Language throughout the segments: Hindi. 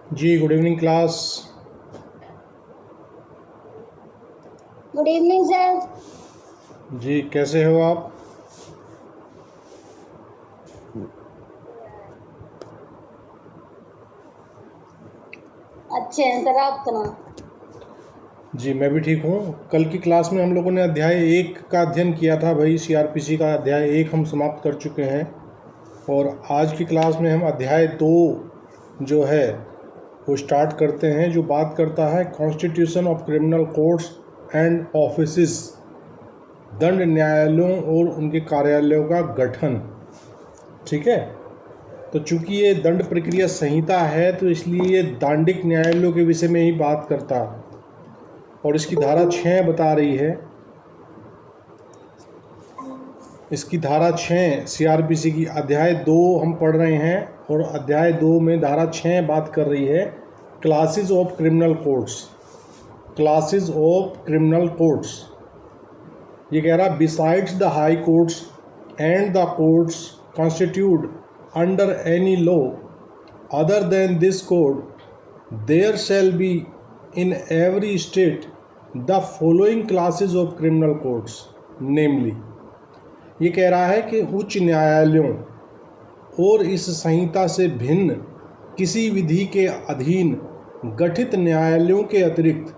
जी good evening class. Good evening sir. जी कैसे हो आप? अच्छे हैं सर, आप सुनाओ। जी मैं भी ठीक हूँ। कल की क्लास में हम लोगों ने अध्याय 1 का अध्ययन किया था भाई। सीआरपीसी का अध्याय 1 हम समाप्त कर चुके हैं और आज की क्लास में हम अध्याय 2 जो है वो स्टार्ट करते हैं, जो बात करता है constitution of criminal courts and offices, दंड न्यायालयों और उनके कार्यालयों का गठन। ठीक है, तो चूंकि ये दंड प्रक्रिया संहिता है तो इसलिए ये दांडिक न्यायालयों के विषय में ही बात करता है और इसकी धारा 6 बता रही है। इसकी धारा 6 सीआरपीसी की अध्याय 2 हम पढ़ रहे हैं और अध्याय 2 में धारा 6 बात कर रही है classes of criminal courts. Classes of criminal courts ये कह रहा besides the high courts and the courts constitute under any law other than this code there shall be in every state the following classes of criminal courts namely. ये कह रहा है कि उच्च न्यायालयों और इस संहिता से भिन्न किसी विधि के अधीन गठित न्यायालयों के अतिरिक्त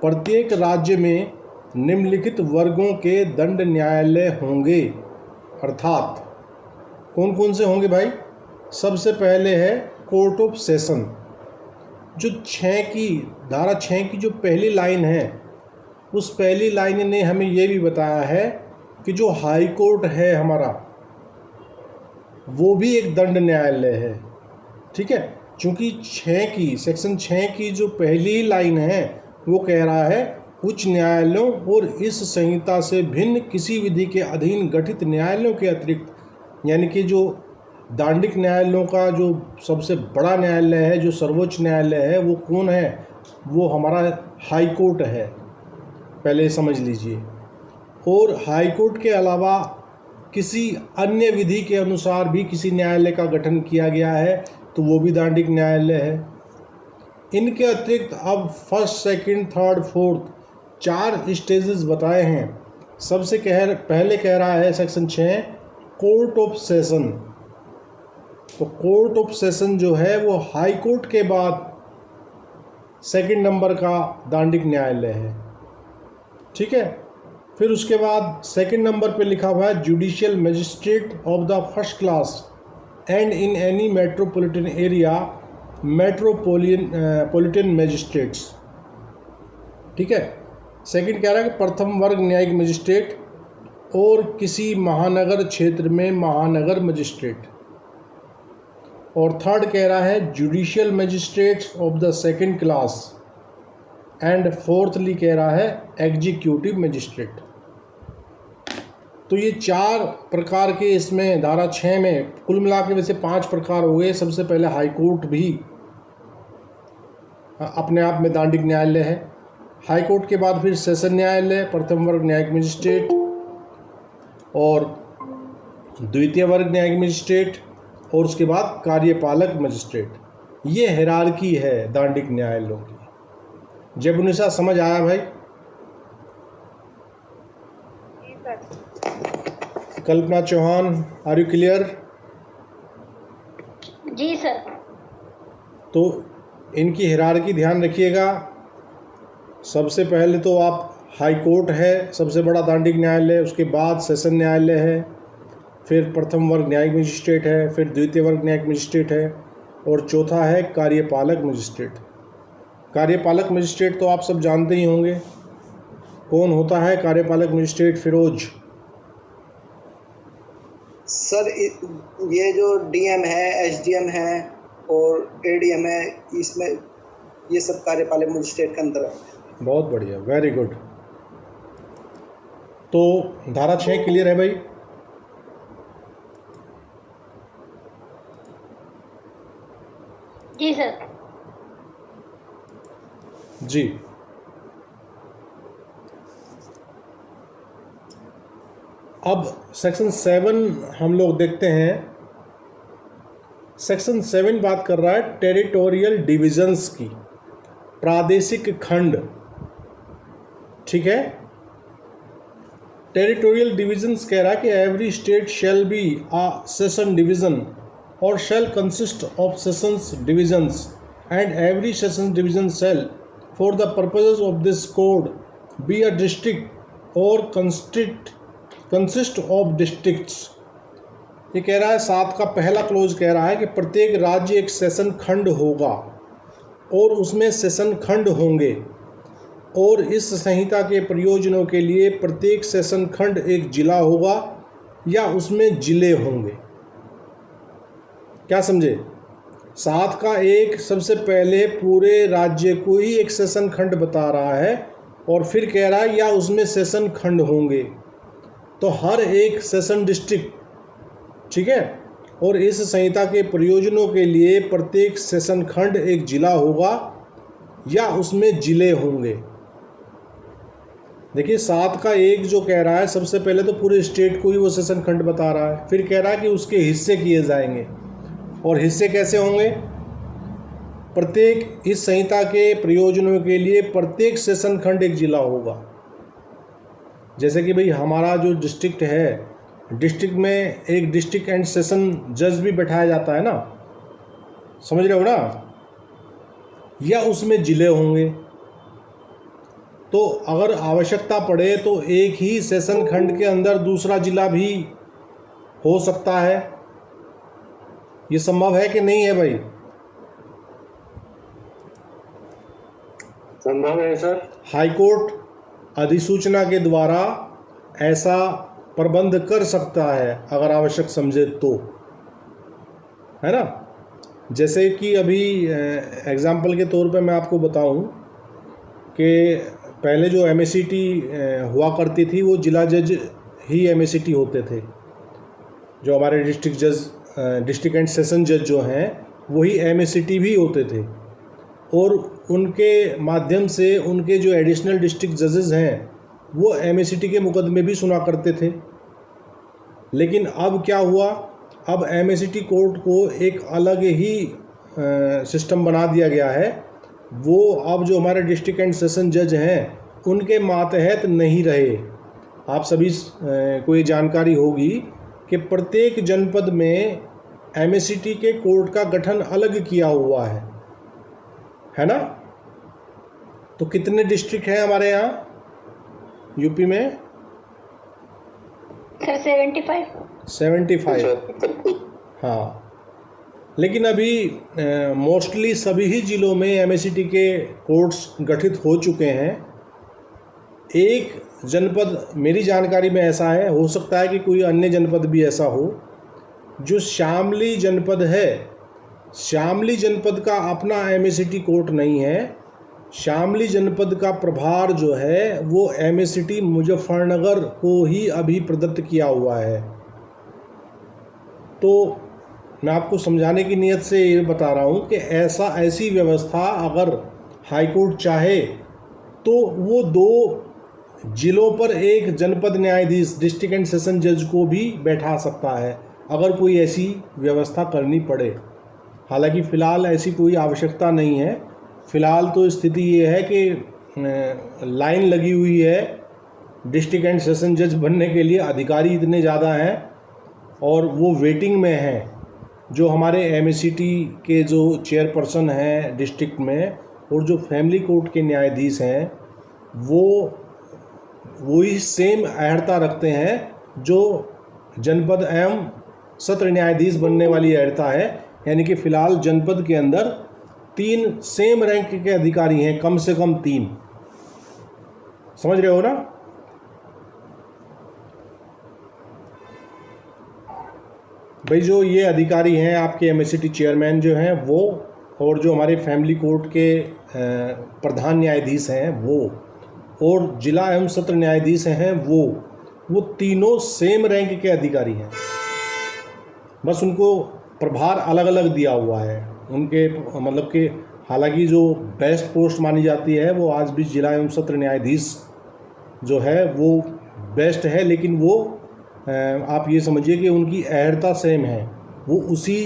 प्रत्येक राज्य में निम्नलिखित वर्गों के दंड न्यायालय होंगे। अर्थात कौन कौन से होंगे भाई? सबसे पहले है कोर्ट ऑफ सेशन। जो 6 की धारा 6 की जो पहली लाइन है, उस पहली लाइन ने हमें ये भी बताया है कि जो हाई कोर्ट है हमारा वो भी एक दंड न्यायालय है। ठीक है, चूंकि 6 की सेक्शन 6 की जो पहली लाइन है वो कह रहा है उच्च न्यायालयों और इस संहिता से भिन्न किसी विधि के अधीन गठित न्यायालयों के अतिरिक्त, यानी कि जो दांडिक न्यायालयों का जो सबसे बड़ा न्यायालय है, जो सर्वोच्च न्यायालय है, वो कौन है? वो हमारा हाई कोर्ट है, पहले समझ लीजिए। और हाई कोर्ट के अलावा किसी अन्य विधि के अनुसार भी किसी न्यायालय का गठन किया गया है तो वो भी दांडिक न्यायालय है। इनके अतिरिक्त अब first, second, third, fourth 4 stages बताए हैं। सबसे पहले कह रहा है सेक्शन 6 कोर्ट ऑफ सेशन। तो कोर्ट ऑफ सेशन जो है वो हाई कोर्ट के बाद सेकंड नंबर का दांडिक न्यायालय है। ठीक है, फिर उसके बाद सेकंड नंबर पे लिखा हुआ है judicial magistrate of the first class and in any metropolitan area metropolitan magistrates. ठीक है, सेकंड कह रहा है कि प्रथम वर्ग न्यायिक मजिस्ट्रेट और किसी महानगर क्षेत्र में महानगर मजिस्ट्रेट। और थर्ड कह रहा है judicial magistrates of the second class and fourthly कह रहा है एग्जीक्यूटिव मजिस्ट्रेट। तो ये 4 प्रकार के इसमें धारा 6 में कुल मिला के वैसे 5 प्रकार हो गए। सबसे पहले हाई कोर्ट भी अपने आप में दांडिक न्यायालय है। हाई कोर्ट के बाद फिर सेशन न्यायालय, प्रथम वर्ग न्यायिक मजिस्ट्रेट और द्वितीय वर्ग न्यायिक मजिस्ट्रेट और उसके बाद कार्यपालक मजिस्ट्रेट। ये हायरार्की है दांडिक न्यायालयों की। जब उन्हें समझ आया भाई? Kalpana Chauhan, are you clear? जी सर। तो इनकी हायरार्की ध्यान रखिएगा। सबसे पहले तो आप हाई कोर्ट है सबसे बड़ा दांडिक न्यायालय, उसके बाद सेशन न्यायालय है, फिर प्रथम वर्ग न्यायिक मजिस्ट्रेट है, फिर द्वितीय वर्ग न्यायिक मजिस्ट्रेट है और चौथा है कार्यपालक मजिस्ट्रेट। कार्यपालक मजिस्ट्रेट तो आप सब जानते ही होंगे कौन होता है कार्यपालक मजिस्ट्रेट। फिरोज सर, ये जो डीएम है, एसडीएम है और एडीएम है, इसमें ये सब कार्यपालक मजिस्ट्रेट के अंदर है। बहुत बढ़िया, वेरी गुड। तो धारा 6 क्लियर है भाई? जी सर। जी, अब सेक्शन 7 हम लोग देखते हैं सेक्शन 7 बात कर रहा है टेरिटोरियल डिविजन्स की, प्रादेशिक खंड। ठीक है, टेरिटोरियल डिविजन्स कह रहा है कि every state shall be a session division or shall consist of sessions divisions and every session division shall for the purposes of this code be a district or consist of districts. ये कह रहा है 7 का पहला क्लोज कह रहा है कि प्रत्येक राज्य एक सेशन खंड होगा और उसमें सेशन खंड होंगे और इस संहिता के प्रयोजनों के लिए प्रत्येक सेशन खंड एक जिला होगा या उसमें जिले होंगे। क्या समझे? 7 का एक सबसे पहले पूरे राज्य को ही एक सेशन खंड बता रहा है और फिर कह रहा है या उसमें सेशन खंड होंगे, तो हर एक सेशन डिस्ट्रिक्ट, ठीक है, और इस संहिता के प्रयोजनों के लिए प्रत्येक सेशन खंड एक जिला होगा या उसमें जिले होंगे। देखिए 7 का एक जो कह रहा है सबसे पहले तो पूरे स्टेट को ही वो सेशन खंड बता रहा है, फिर कह रहा है कि उसके हिस्से किए जाएंगे और हिस्से कैसे होंगे? प्रत्येक इस संहिता के प्रयोजनों के लिए प्रत्येक सेशन खंड एक जिला होगा। जैसे कि भाई हमारा जो डिस्ट्रिक्ट है, डिस्ट्रिक्ट में एक डिस्ट्रिक्ट एंड सेशन जज भी बैठाया जाता है ना, समझ रहे हो ना, या उसमें जिले होंगे। तो अगर आवश्यकता पड़े तो एक ही सेशन खंड के अंदर दूसरा जिला भी हो सकता है। ये संभव है कि नहीं है भाई? संभव है सर। हाईकोर्ट अधिसूचना के द्वारा ऐसा प्रबंध कर सकता है अगर आवश्यक समझे तो, है ना। जैसे कि अभी एग्जाम्पल के तौर पे मैं आपको बताऊं कि पहले जो एमएसीटी हुआ करती थी वो जिला जज ही एमएसीटी होते थे। जो हमारे डिस्ट्रिक्ट एंड सेशन जज जो हैं वही एमएसीटी भी होते थे और उनके माध्यम से उनके जो एडिशनल डिस्ट्रिक्ट जजेस हैं वो एमएसीटी के मुकदमे भी सुना करते थे। लेकिन अब क्या हुआ, अब एमएसीटी कोर्ट को एक अलग ही सिस्टम बना दिया गया है। वो अब जो हमारे डिस्ट्रिक्ट एंड सेशन जज हैं उनके मातहत नहीं रहे। आप सभी को ये जानकारी होगी कि प्रत्येक जनपद में एमएसीटी के कोर्ट का गठन अलग किया हुआ है ना। तो कितने डिस्ट्रिक्ट हैं हमारे यहाँ यूपी में? सर 75। हाँ, लेकिन अभी मोस्टली सभी ही ज़िलों में एमएसीटी के कोर्ट्स गठित हो चुके हैं। एक जनपद मेरी जानकारी में ऐसा है, हो सकता है कि कोई अन्य जनपद भी ऐसा हो, जो शामली जनपद है। शामली जनपद का अपना एमएसीटी कोर्ट नहीं है। शामली जनपद का प्रभार जो है वो एमएसीटी मुजफ्फरनगर को ही अभी प्रदत्त किया हुआ है। तो मैं आपको समझाने की नीयत से ये बता रहा हूँ कि ऐसी व्यवस्था अगर हाईकोर्ट चाहे तो वो 2 जिलों पर एक जनपद न्यायाधीश डिस्ट्रिक्ट एंड सेशन जज को भी बैठा सकता है अगर कोई ऐसी व्यवस्था करनी पड़े। हालांकि फ़िलहाल ऐसी कोई आवश्यकता नहीं है। फ़िलहाल तो स्थिति ये है कि लाइन लगी हुई है डिस्ट्रिक्ट एंड सेशन जज बनने के लिए, अधिकारी इतने ज़्यादा हैं और वो वेटिंग में हैं। जो हमारे एमएसीटी के जो चेयरपर्सन हैं डिस्ट्रिक्ट में और जो फैमिली कोर्ट के न्यायाधीश हैं वो ही सेम अहर्ता रखते हैं जो जनपद एवं सत्र न्यायाधीश बनने वाली अहर्ता है। यानी कि फ़िलहाल जनपद के अंदर 3 सेम रैंक के अधिकारी हैं, कम से कम 3। समझ रहे हो ना। भाई जो ये अधिकारी हैं आपके एमएसीटी चेयरमैन जो हैं वो, और जो हमारे फैमिली कोर्ट के प्रधान न्यायाधीश हैं वो, और जिला एवं सत्र न्यायाधीश हैं वो तीनों सेम रैंक के अधिकारी हैं। बस उनको प्रभार अलग अलग दिया हुआ है उनके, मतलब कि हालांकि जो बेस्ट पोस्ट मानी जाती है वो आज भी जिला एवं सत्र न्यायाधीश जो है वो बेस्ट है, लेकिन वो आप ये समझिए कि उनकी अहर्ता सेम है। वो उसी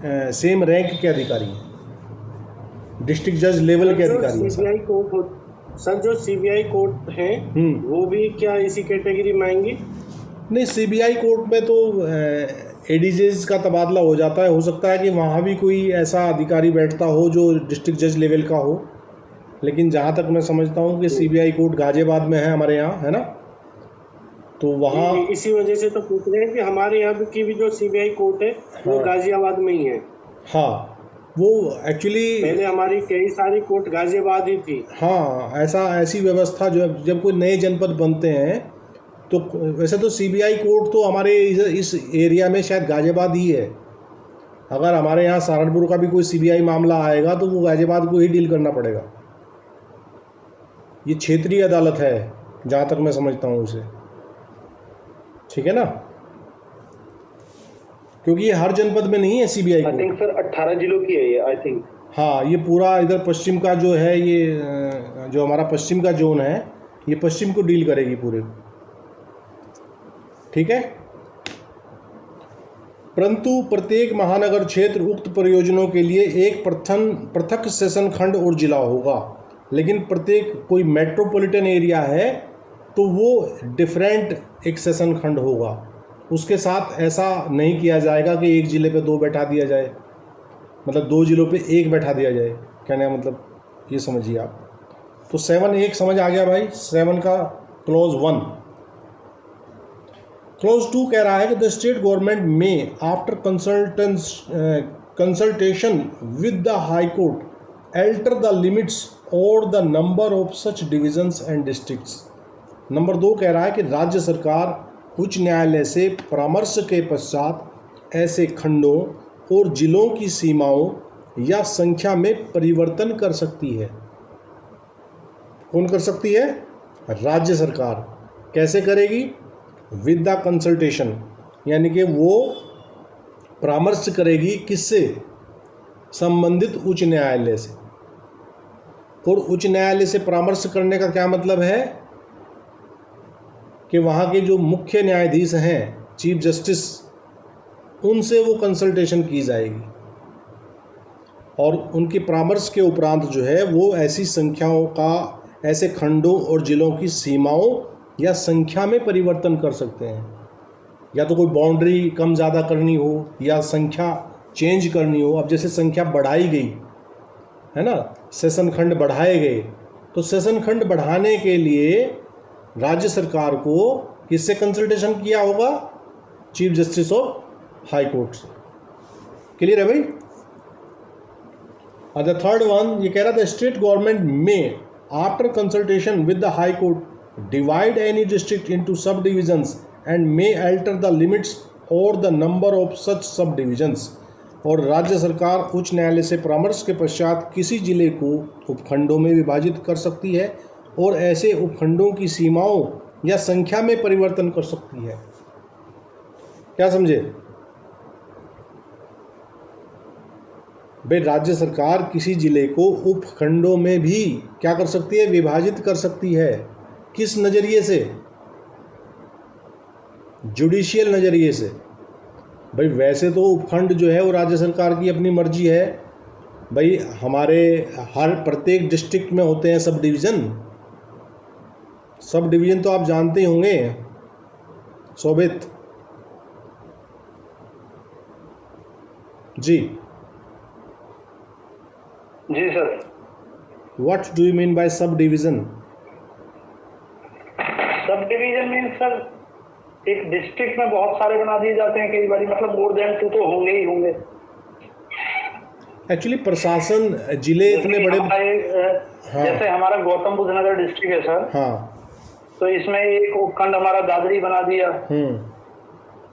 सेम रैंक के अधिकारी हैं, डिस्ट्रिक्ट जज लेवल के अधिकारी हैं सर। सीबीआई कोर्ट हो सर, जो सीबीआई कोर्ट है वो भी क्या इसी कैटेगरी में आएंगी? नहीं, सीबीआई कोर्ट में तो एडीजेस का तबादला हो जाता है। हो सकता है कि वहाँ भी कोई ऐसा अधिकारी बैठता हो जो डिस्ट्रिक्ट जज लेवल का हो, लेकिन जहाँ तक मैं समझता हूँ कि सीबीआई कोर्ट गाजियाबाद में है हमारे यहाँ, है ना, तो वहाँ इसी वजह से तो पूछ रहे हैं कि हमारे यहाँ की भी जो सीबीआई कोर्ट है वो गाजियाबाद में ही है। हाँ, वो एक्चुअली पहले हमारी कई सारी कोर्ट गाजियाबाद ही थी। हाँ, ऐसी व्यवस्था जो है, जब कोई नए जनपद बनते हैं तो वैसे तो सीबीआई कोर्ट तो हमारे इस एरिया में शायद गाजियाबाद ही है। अगर हमारे यहाँ सहारनपुर का भी कोई सीबीआई मामला आएगा तो वो गाजियाबाद को ही डील करना पड़ेगा। ये क्षेत्रीय अदालत है जहाँ तक मैं समझता हूँ उसे, ठीक है ना, क्योंकि ये हर जनपद में नहीं है सीबीआई आई थिंक सर 18 जिलों की है ये, आई थिंक। हाँ, ये पूरा इधर पश्चिम का जो है, ये जो हमारा पश्चिम का जोन है, ये पश्चिम को डील करेगी पूरे, ठीक है। परंतु प्रत्येक महानगर क्षेत्र उक्त परियोजनाओं के लिए एक पृथक सेशन खंड और जिला होगा, लेकिन प्रत्येक कोई मेट्रोपॉलिटन एरिया है तो वो डिफरेंट एक सेशन खंड होगा। उसके साथ ऐसा नहीं किया जाएगा कि एक ज़िले पे 2 बैठा दिया जाए, मतलब 2 जिलों पे 1 बैठा दिया जाए, कहने का मतलब ये समझिए आप। तो 7(1) समझ आ गया भाई, 7 का क्लॉज 1। क्लॉज 2 कह रहा है कि the state government may after consultation with the high court alter the limits or the number of such divisions and districts. Number 2 कह रहा है कि राज्य सरकार उच्च न्यायालय से परामर्श के पश्चात ऐसे खंडों और जिलों की सीमाओं या संख्या में परिवर्तन कर सकती है। कौन कर सकती है? राज्य सरकार। कैसे करेगी? विद द कंसल्टेशन, यानी कि वो परामर्श करेगी किससे? संबंधित उच्च न्यायालय से। और उच्च न्यायालय से परामर्श करने का क्या मतलब है कि वहाँ के जो मुख्य न्यायाधीश हैं, चीफ जस्टिस, उनसे वो कंसल्टेशन की जाएगी और उनके परामर्श के उपरांत जो है वो ऐसी संख्याओं का, ऐसे खंडों और जिलों की सीमाओं या संख्या में परिवर्तन कर सकते हैं। या तो कोई बाउंड्री कम ज़्यादा करनी हो या संख्या चेंज करनी हो। अब जैसे संख्या बढ़ाई गई है ना, सेशन खंड बढ़ाए गए, तो सेशन खंड बढ़ाने के लिए राज्य सरकार को किससे कंसल्टेशन किया होगा? Chief justice of high court से। क्लियर है भाई? और द थर्ड वन ये कह रहा था state government may after consultation with the high court divide any district into subdivisions and may alter the limits or the number of such subdivisions। और राज्य सरकार उच्च न्यायालय से परामर्श के पश्चात किसी जिले को उपखंडों में विभाजित कर सकती है और ऐसे उपखंडों की सीमाओं या संख्या में परिवर्तन कर सकती है। क्या समझे भाई? राज्य सरकार किसी जिले को उपखंडों में भी क्या कर सकती है? विभाजित कर सकती है। किस नज़रिए से? जुडिशियल नज़रिए से। भाई वैसे तो उपखंड जो है वो राज्य सरकार की अपनी मर्जी है। भाई हमारे हर प्रत्येक डिस्ट्रिक्ट में होते हैं सब डिवीज़न। सब डिवीज़न तो आप जानते ही होंगे शोभित जी। जी sir. What do you mean by sub division? Sub division means sir एक डिस्ट्रिक्ट में बहुत सारे बना दिए जाते हैं कई बार, मतलब मोर देन 2 तो होंगे ही होंगे। एक्चुअली प्रशासन जिले इतने बड़े हाँ। जैसे हमारा गौतम बुद्ध नगर डिस्ट्रिक्ट है सर। हाँ। तो इसमें एक उपखंड हमारा दादरी बना दिया,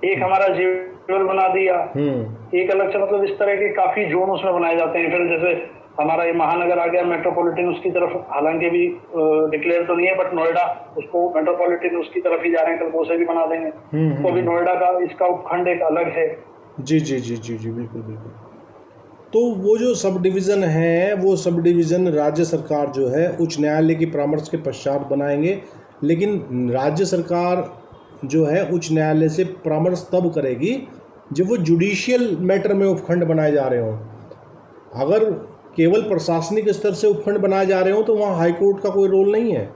एक हमारा जेवल बना दिया, एक अलग से, मतलब इस तरह के काफी जोन उसमें बनाए जाते हैं। फिर जैसे हमारा ये महानगर आ गया मेट्रोपॉलिटन, उसकी तरफ हालांकि भी डिक्लेयर तो नहीं है, बट नोएडा उसको मेट्रोपॉलिटन उसकी तरफ ही जा रहे हैं, कल वो से भी बना देंगे। तो अभी नोएडा का इसका उपखंड एक अलग है। जी जी जी जी जी बिल्कुल बिल्कुल। तो वो जो सब डिवीज़न है, वो सब डिवीज़न राज्य सरकार जो है उच्च न्यायालय की परामर्श के पश्चात बनाएंगे, लेकिन राज्य सरकार जो है उच्च न्यायालय से परामर्श तब करेगी जब वो जुडिशियल मैटर में उपखंड बनाए जा रहे हों। अगर केवल प्रशासनिक स्तर से उपखंड बनाए जा रहे हों तो वहाँ हाई कोर्ट का कोई रोल नहीं है।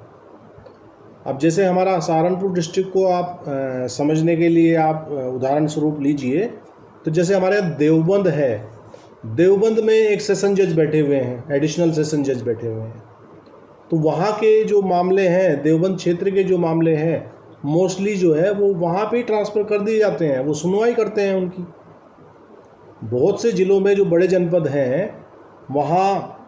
अब जैसे हमारा सहारनपुर डिस्ट्रिक्ट को आप समझने के लिए आप उदाहरण स्वरूप लीजिए, तो जैसे हमारे यहाँ देवबंद है, देवबंद में एक सेशन जज बैठे हुए हैं, एडिशनल सेशन जज बैठे हुए हैं। तो वहाँ के जो मामले हैं, देवबंद क्षेत्र के जो मामले हैं, मोस्टली जो है वो वहाँ पे ही ट्रांसफ़र कर दिए जाते हैं, वो सुनवाई करते हैं उनकी। बहुत से ज़िलों में जो बड़े जनपद हैं वहाँ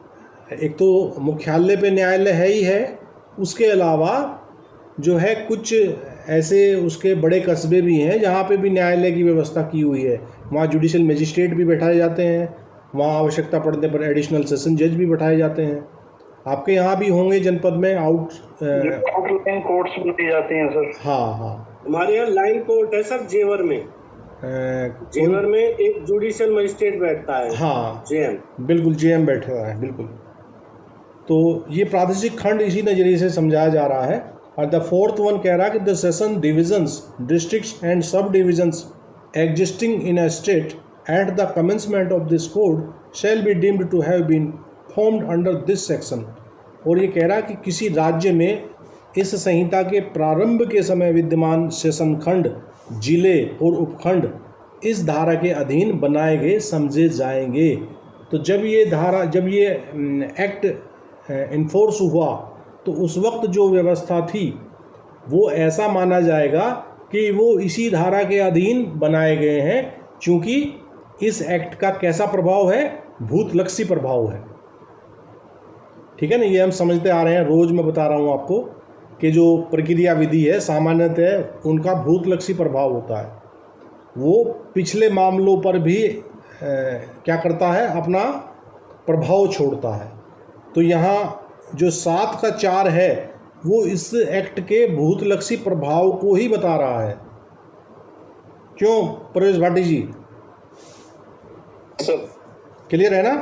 एक तो मुख्यालय पे न्यायालय है ही है, उसके अलावा जो है कुछ ऐसे उसके बड़े कस्बे भी हैं जहाँ पे भी न्यायालय की व्यवस्था की हुई है। वहाँ जुडिशल मजिस्ट्रेट भी बैठाए जाते हैं, वहाँ आवश्यकता पड़ने पर एडिशनल सेशन जज भी बैठाए जाते हैं। आपके यहाँ भी होंगे जनपद में आउटलाइन कोर्ट्स बनाई जाती हैं सर। हाँ हाँ, हमारे यहाँ लाइन कोर्ट है सर जेवर में। जेवर में एक जुडिशियल मजिस्ट्रेट बैठता है। हाँ जेएम, बिल्कुल जेएम बैठा हुआ है, बिल्कुल। तो ये प्रादेशिक खंड इसी नज़रिए से समझाया जा रहा है। और द फोर्थ वन कह रहा है कि the session divisions, districts and sub divisions existing in a state at the commencement of this code shall be deemed to have been formed under this section. और ये कह रहा है कि किसी राज्य में इस संहिता के प्रारंभ के समय विद्यमान सेशन खंड, जिले और उपखंड इस धारा के अधीन बनाए गए समझे जाएंगे। तो जब ये एक्ट इन्फोर्स हुआ तो उस वक्त जो व्यवस्था थी वो ऐसा माना जाएगा कि वो इसी धारा के अधीन बनाए गए हैं, क्योंकि इस एक्ट का कैसा प्रभाव है, भूतलक्षी प्रभाव है। ठीक है ना, ये हम समझते आ रहे हैं, रोज़ मैं बता रहा हूँ आपको कि जो प्रक्रिया विधि है सामान्यतः उनका भूतलक्षी प्रभाव होता है। वो पिछले मामलों पर भी क्या करता है, अपना प्रभाव छोड़ता है। तो यहाँ जो 7 का 4 है वो इस एक्ट के भूतलक्षी प्रभाव को ही बता रहा है। क्यों प्रवेश भाटी जी, सर क्लियर है ना?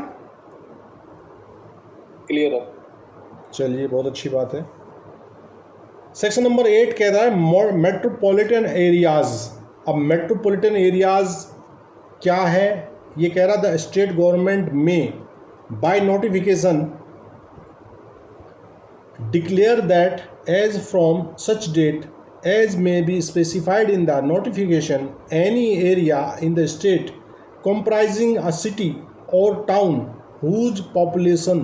क्लियर है। चलिए, बहुत अच्छी बात है। सेक्शन नंबर 8 कहता है मेट्रोपॉलिटन एरियाज। अब मेट्रोपॉलिटन एरियाज क्या है? ये कह रहा द स्टेट गवर्नमेंट में by notification declare that as from such date as may be specified in the notification, any area in the state comprising a city or town whose population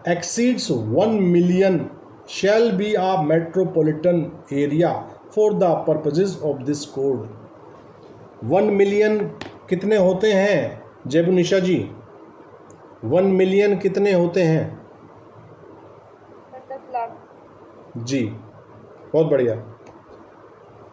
exceeds 1 million shall be a metropolitan area for the purposes of this code। 1 million कितने होते हैं जयबुनिशा जी? 1 million कितने होते हैं? जी, बहुत बढ़िया।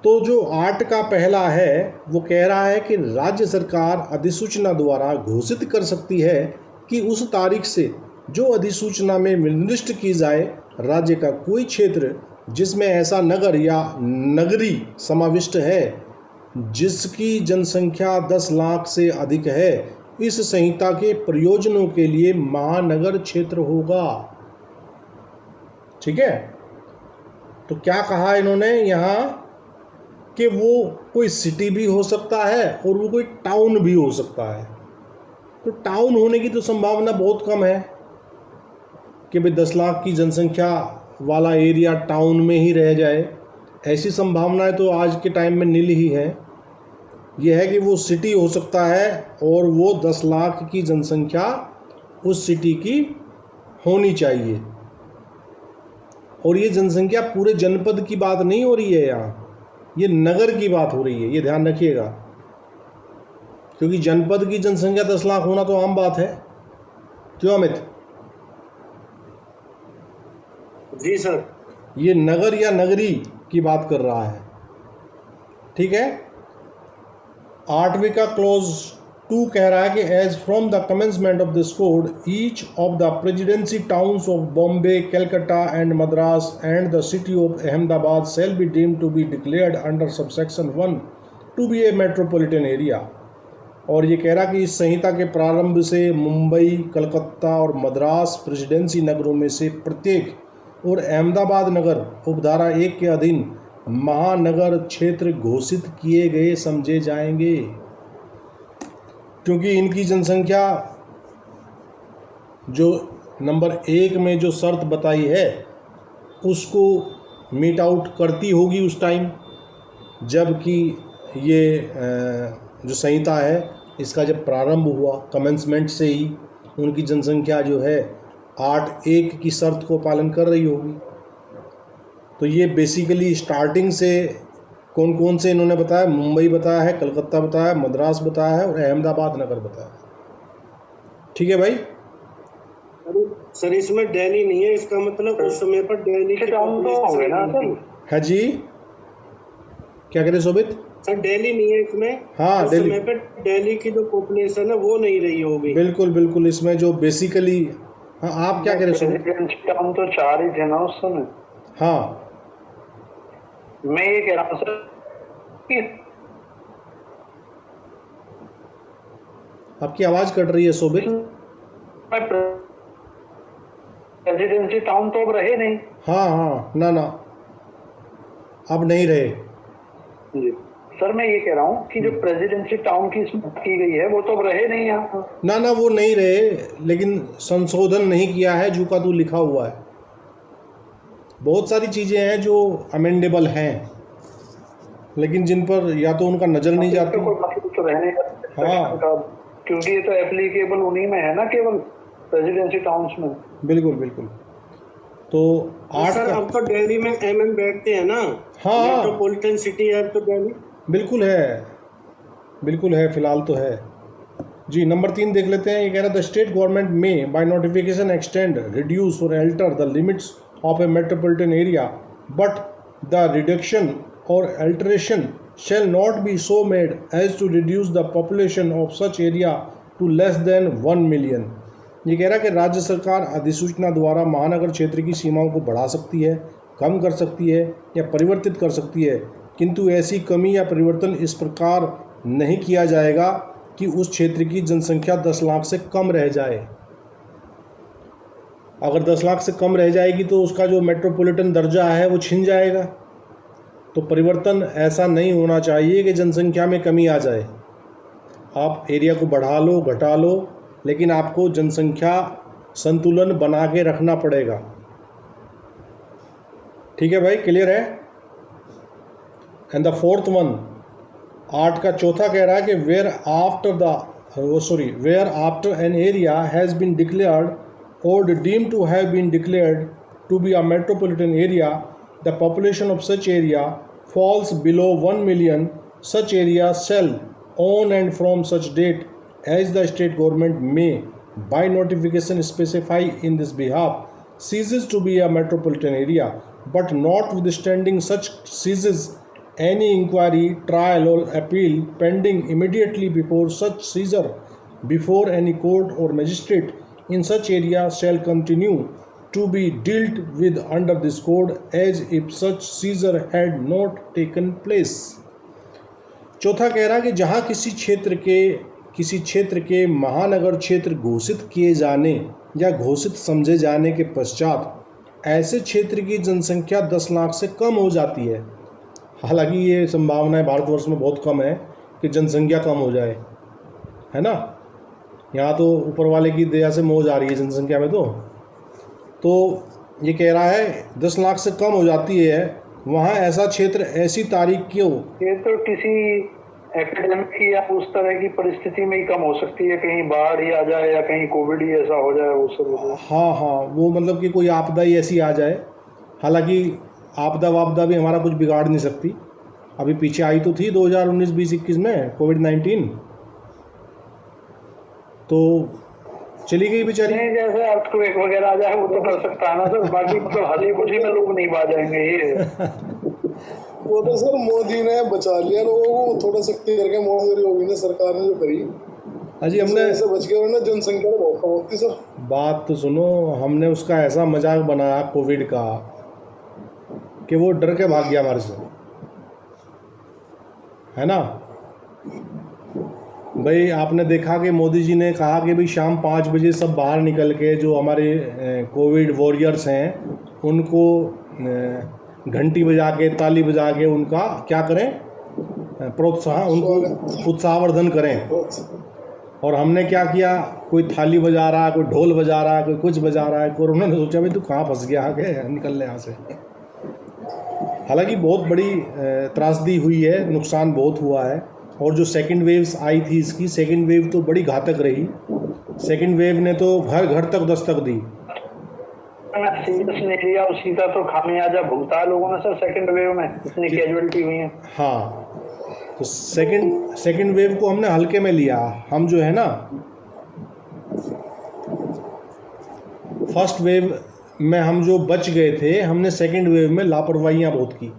तो जो 8 का पहला है वो कह रहा है कि राज्य सरकार अधिसूचना द्वारा घोषित कर सकती है कि उस तारीख से जो अधिसूचना में निर्दिष्ट की जाए, राज्य का कोई क्षेत्र जिसमें ऐसा नगर या नगरी समाविष्ट है जिसकी जनसंख्या 10 लाख से अधिक है, इस संहिता के प्रयोजनों के लिए महानगर क्षेत्र होगा। ठीक है, तो क्या कहा इन्होंने यहाँ कि वो कोई सिटी भी हो सकता है और वो कोई टाउन भी हो सकता है। तो टाउन होने की तो संभावना बहुत कम है कि भाई 10 लाख की जनसंख्या वाला एरिया टाउन में ही रह जाए। ऐसी संभावनाएं तो आज के टाइम में नील ही है। यह है कि वो सिटी हो सकता है और वो 10 लाख की जनसंख्या उस सिटी की होनी चाहिए। और ये जनसंख्या पूरे जनपद की बात नहीं हो रही है, यहाँ ये नगर की बात हो रही है, ये ध्यान रखिएगा। क्योंकि जनपद की जनसंख्या 10 लाख होना तो आम बात है। क्यों अमित? जी सर। ये नगर या नगरी की बात कर रहा है। ठीक है, 8वीं का क्लॉज 2 कह रहा है कि as from the commencement of this code each of the presidency towns of Bombay, Calcutta and Madras and the city of Ahmedabad shall be deemed to be declared under subsection 1 to be a metropolitan area. और ये कह रहा कि इस संहिता के प्रारंभ से मुंबई, कलकत्ता और मद्रास प्रेसिडेंसी नगरों में से प्रत्येक और अहमदाबाद नगर उपधारा 1 के अधीन महानगर क्षेत्र घोषित किए गए समझे जाएंगे। क्योंकि इनकी जनसंख्या जो नंबर 1 में जो शर्त बताई है उसको मीट आउट करती होगी उस टाइम, जबकि ये जो संहिता है इसका जब प्रारंभ हुआ कमेंसमेंट से ही उनकी जनसंख्या जो है 8.1 की शर्त को पालन कर रही होगी। तो ये बेसिकली स्टार्टिंग से कौन कौन से इन्होंने बताया, मुंबई बताया है, कलकत्ता बताया, मद्रास बताया है और अहमदाबाद नगर बताया है। ठीक है भाई। सर इसमें दिल्ली नहीं है, इसका मतलब उस समय पर दिल्ली की population है जी। क्या कह रहे शोभित? सर दिल्ली नहीं है इसमें। हाँ, उस दिल्ली। समय पर दिल्ली की जो पॉपुलेशन है वो नहीं रही होगी। बिल्कुल बिल्कुल, इसमें जो बेसिकली, हाँ आप क्या कह रहे शोभित? हम तो 4 ही थे ना उस समय। हाँ मैं ये कह रहा हूँ सर कि आपकी आवाज़ कट रही है शोभित। प्रेसिडेंसी टाउन तो अब रहे नहीं। हाँ हाँ, ना ना अब नहीं रहे। जी सर, मैं ये कह रहा हूँ कि जो प्रेसिडेंसी टाउन की इसमें बात की गई है वो तो अब रहे नहीं यहाँ। ना ना वो नहीं रहे, लेकिन संशोधन नहीं किया है, जू का तू लिखा हुआ है। बहुत सारी चीज़ें हैं जो अमेंडेबल हैं, लेकिन जिन पर या तो उनका नज़र नहीं जाती। कोई मतलब तो रहने हाँ। का, क्योंकि ये तो एप्लीकेबल उन्हीं में है ना, केवल प्रेसिडेंसी टाउन्स में। बिल्कुल बिल्कुल। तो 8 सर का अब तो दिल्ली में एमएन बैठते हैं ना। हाँ। मेट्रोपॉलिटन सिटी है तो दिल्ली। बिल्कुल है, बिल्कुल है, फिलहाल तो है जी। नंबर 3 देख लेते हैं। ये कह रहा है द स्टेट गवर्नमेंट में बाय नोटिफिकेशन एक्सटेंड, रिड्यूस और alter the limits of A metropolitan area, but the reduction और alteration shall not be so made as to reduce the population of such area to less than 1 million। ये कह रहा है कि राज्य सरकार अधिसूचना द्वारा महानगर क्षेत्र की सीमाओं को बढ़ा सकती है, कम कर सकती है या परिवर्तित कर सकती है, किंतु ऐसी कमी या परिवर्तन इस प्रकार नहीं किया जाएगा कि उस क्षेत्र की जनसंख्या 10 लाख से कम रह जाए। अगर 10 लाख से कम रह जाएगी तो उसका जो मेट्रोपॉलिटन दर्जा है वो छिन जाएगा। तो परिवर्तन ऐसा नहीं होना चाहिए कि जनसंख्या में कमी आ जाए। आप एरिया को बढ़ा लो घटा लो, लेकिन आपको जनसंख्या संतुलन बना के रखना पड़ेगा। ठीक है भाई, क्लियर है? एंड द फोर्थ वन, 8 का चौथा कह रहा है कि where after an area has been declared or deemed to have been declared to be a metropolitan area, the population of such area falls below 1 million, such area shall on and from such date as the state government may by notification specify in this behalf ceases to be a metropolitan area, but notwithstanding such ceases any inquiry, trial or appeal pending immediately before such seizure before any court or magistrate in such area shall continue to be dealt with under this code as if such seizure had not taken place। चौथा कह रहा है कि जहाँ किसी क्षेत्र के महानगर क्षेत्र घोषित किए जाने या घोषित समझे जाने के पश्चात ऐसे क्षेत्र की जनसंख्या 10 लाख से कम हो जाती है। हालांकि ये संभावनाएं भारतवर्ष में बहुत कम है कि जनसंख्या कम हो जाए, है ना। यहाँ तो ऊपर वाले की दया से मौज आ रही है जनसंख्या में। तो ये कह रहा है 10 लाख से कम हो जाती है वहाँ ऐसा क्षेत्र ऐसी तारीख क्यों। ये तो किसी एपिडेमिक या उस तरह की परिस्थिति में ही कम हो सकती है, कहीं बाढ़ ही आ जाए या कहीं कोविड ही ऐसा हो जाए वो सब। हाँ हाँ, वो मतलब कि कोई आपदा ही ऐसी आ जाए। हालांकि आपदा वापदा भी हमारा कुछ बिगाड़ नहीं सकती। अभी पीछे आई तो थी 2019, 20, 21 में कोविड-19, तो चली गई बेचारी। जैसे अर्थक्वेक वगैरह आ जाए वो तो कर सकता है ना सर, बाकी मतलब हली बुझी में लोग नहीं आ जाएंगे। ये वो तो सर मोदी ने बचा लिया लोगों को, थोड़ा सख्ती करके मोदी योगी ने सरकार ने जो करी। अजी हमने ऐसे बच गए वरना जनसंख्या तो बहुत कम होती सर। बात तो सुनो, हमने उसका ऐसा मजाक बनाया कोविड का कि वो डर के भाग गया हमारे से, है ना भाई। आपने देखा कि मोदी जी ने कहा कि भाई शाम 5 बजे सब बाहर निकल के जो हमारे कोविड वॉरियर्स हैं उनको घंटी बजा के ताली बजा के उनका क्या करें, प्रोत्साहन, उनको उत्साहवर्धन करें। और हमने क्या किया, कोई थाली बजा रहा है, कोई ढोल बजा रहा है, कोई कुछ बजा रहा है। कोरोना ने सोचा भाई तू कहाँ फंस गया, आगे निकल ले यहाँ से। हालांकि बहुत बड़ी त्रासदी हुई है, नुकसान बहुत हुआ है। और जो सेकंड वेव्स आई थी इसकी, सेकंड वेव तो बड़ी घातक रही। सेकंड वेव ने तो घर घर तक दस्तक दी। सीरियस नहीं लिया उसी का तो खामियाजा भुगता है लोगों ने सर सेकंड वेव में, इतनी कैजुअलिटी हुई है। हाँ, तो सेकंड वेव को हमने हल्के में लिया। हम जो है ना, फर्स्ट वेव में हम जो बच गए थे, हमने सेकंड वेव में लापरवाहियाँ बहुत की,